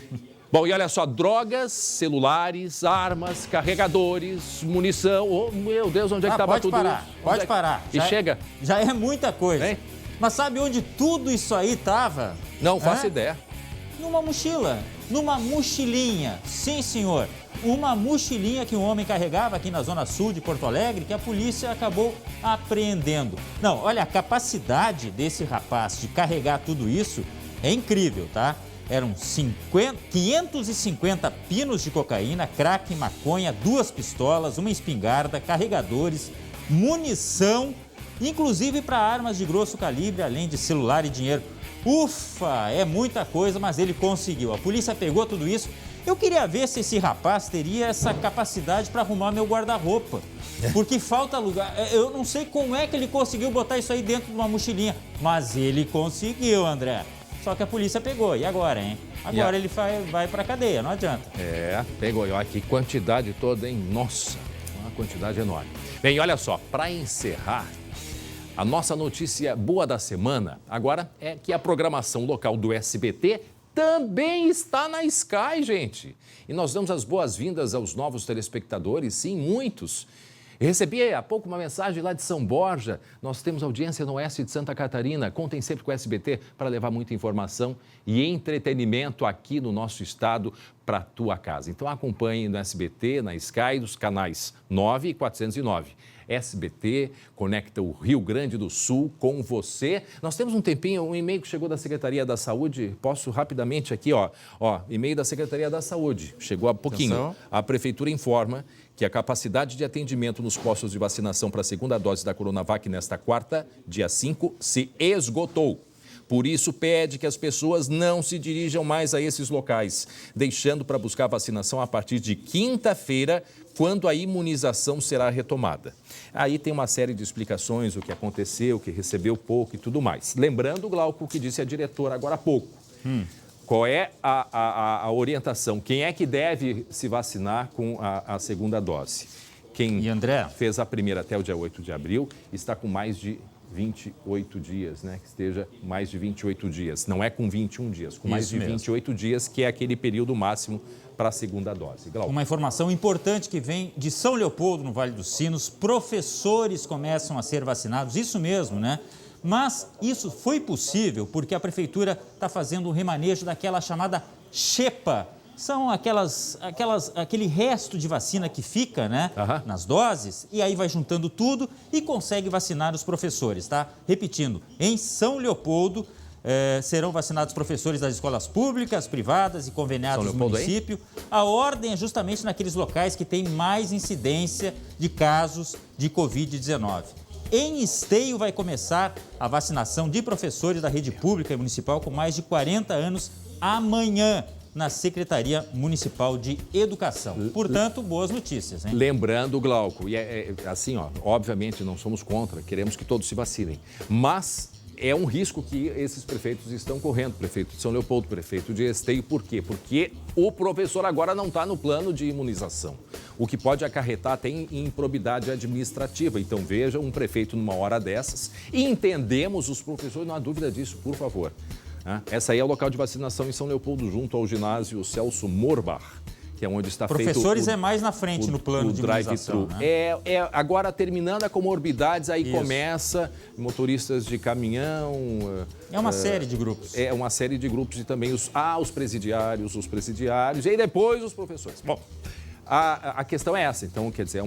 Bom, e olha só, drogas, celulares, armas, carregadores, munição... Oh, meu Deus, onde é que estava tudo isso? Pode parar. E chega? Já é muita coisa. Hein? Mas sabe onde tudo isso aí estava? Não faço ideia. Numa mochila, numa mochilinha, sim senhor, uma mochilinha que um homem carregava aqui na zona sul de Porto Alegre que a polícia acabou apreendendo. Não, olha, a capacidade desse rapaz de carregar tudo isso é incrível, tá? Eram 550 pinos de cocaína, crack, maconha, 2 pistolas, uma espingarda, carregadores, munição, inclusive para armas de grosso calibre, além de celular e dinheiro. Ufa, é muita coisa, mas ele conseguiu. A polícia pegou tudo isso Eu queria ver se esse rapaz teria essa capacidade para arrumar meu guarda-roupa. Porque falta lugar. Eu não sei como é que ele conseguiu botar isso aí dentro de uma mochilinha. Mas ele conseguiu, André. Só que a polícia pegou. E agora, hein? Agora ele vai pra cadeia, não adianta. Pegou. Olha que quantidade toda, hein? Nossa, uma quantidade enorme. Bem, olha só, para encerrar, a nossa notícia boa da semana agora é que a programação local do SBT também está na Sky, gente. E nós damos as boas-vindas aos novos telespectadores, sim, muitos. Recebi há pouco uma mensagem lá de São Borja. Nós temos audiência no oeste de Santa Catarina. Contem sempre com o SBT para levar muita informação e entretenimento aqui no nosso estado para a tua casa. Então acompanhe no SBT, na Sky, dos canais 9 e 409. SBT conecta o Rio Grande do Sul com você. Nós temos um tempinho, um e-mail que chegou da Secretaria da Saúde. Posso rapidamente aqui, ó, e-mail da Secretaria da Saúde. Chegou há pouquinho. Atenção. A Prefeitura informa que a capacidade de atendimento nos postos de vacinação para a segunda dose da Coronavac nesta quarta, dia 5, se esgotou. Por isso, pede que as pessoas não se dirijam mais a esses locais, deixando para buscar vacinação a partir de quinta-feira, quando a imunização será retomada. Aí tem uma série de explicações, o que aconteceu, o que recebeu pouco e tudo mais. Lembrando, Glauco, o que disse a diretora agora há pouco. Qual é a orientação? Quem é que deve se vacinar com a segunda dose? Quem fez a primeira até o dia 8 de abril está com mais de 28 dias, né? Que esteja mais de 28 dias. Não é com 21 dias, com mais de 28 dias, que é aquele período máximo para a segunda dose. Glauco. Uma informação importante que vem de São Leopoldo, no Vale dos Sinos. Professores começam a ser vacinados, isso mesmo, né? Mas isso foi possível porque a Prefeitura está fazendo um remanejo daquela chamada xepa. São aquele resto de vacina que fica, né, nas doses, e aí vai juntando tudo e consegue vacinar os professores, tá? Repetindo, em São Leopoldo serão vacinados professores das escolas públicas, privadas e conveniados do município. A ordem é justamente naqueles locais que têm mais incidência de casos de Covid-19. Em Esteio vai começar a vacinação de professores da rede pública e municipal com mais de 40 anos amanhã, na Secretaria Municipal de Educação. Portanto, boas notícias, hein? Lembrando, Glauco, e assim, obviamente não somos contra, queremos que todos se vacinem, mas é um risco que esses prefeitos estão correndo, prefeito de São Leopoldo, prefeito de Esteio. Por quê? Porque o professor agora não está no plano de imunização, o que pode acarretar até em improbidade administrativa. Então, veja, um prefeito numa hora dessas, e entendemos os professores, não há dúvida disso, por favor. Essa aí é o local de vacinação em São Leopoldo, junto ao ginásio Celso Morbach, que é onde está Professores feito é mais na frente no plano de imunização, né? Agora, terminando a comorbidades, aí começa motoristas de caminhão... É uma série de grupos. É uma série de grupos e também os presidiários, e aí depois os professores. Bom, a questão é essa, então, quer dizer,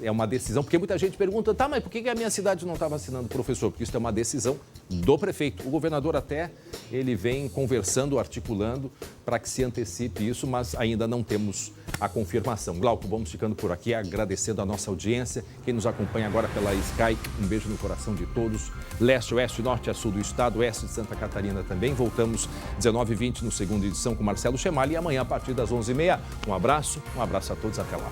é uma decisão, porque muita gente pergunta, tá, mas por que a minha cidade não está vacinando o professor? Porque isso é uma decisão do prefeito. O governador até, ele vem conversando, articulando para que se antecipe isso, mas ainda não temos a confirmação. Glauco, vamos ficando por aqui, agradecendo a nossa audiência, quem nos acompanha agora pela Sky, um beijo no coração de todos. Leste, oeste, norte a sul do estado, oeste de Santa Catarina também. Voltamos 19h20 no segunda edição com Marcelo Chemali e amanhã a partir das 11h30. Um abraço a todos, até lá.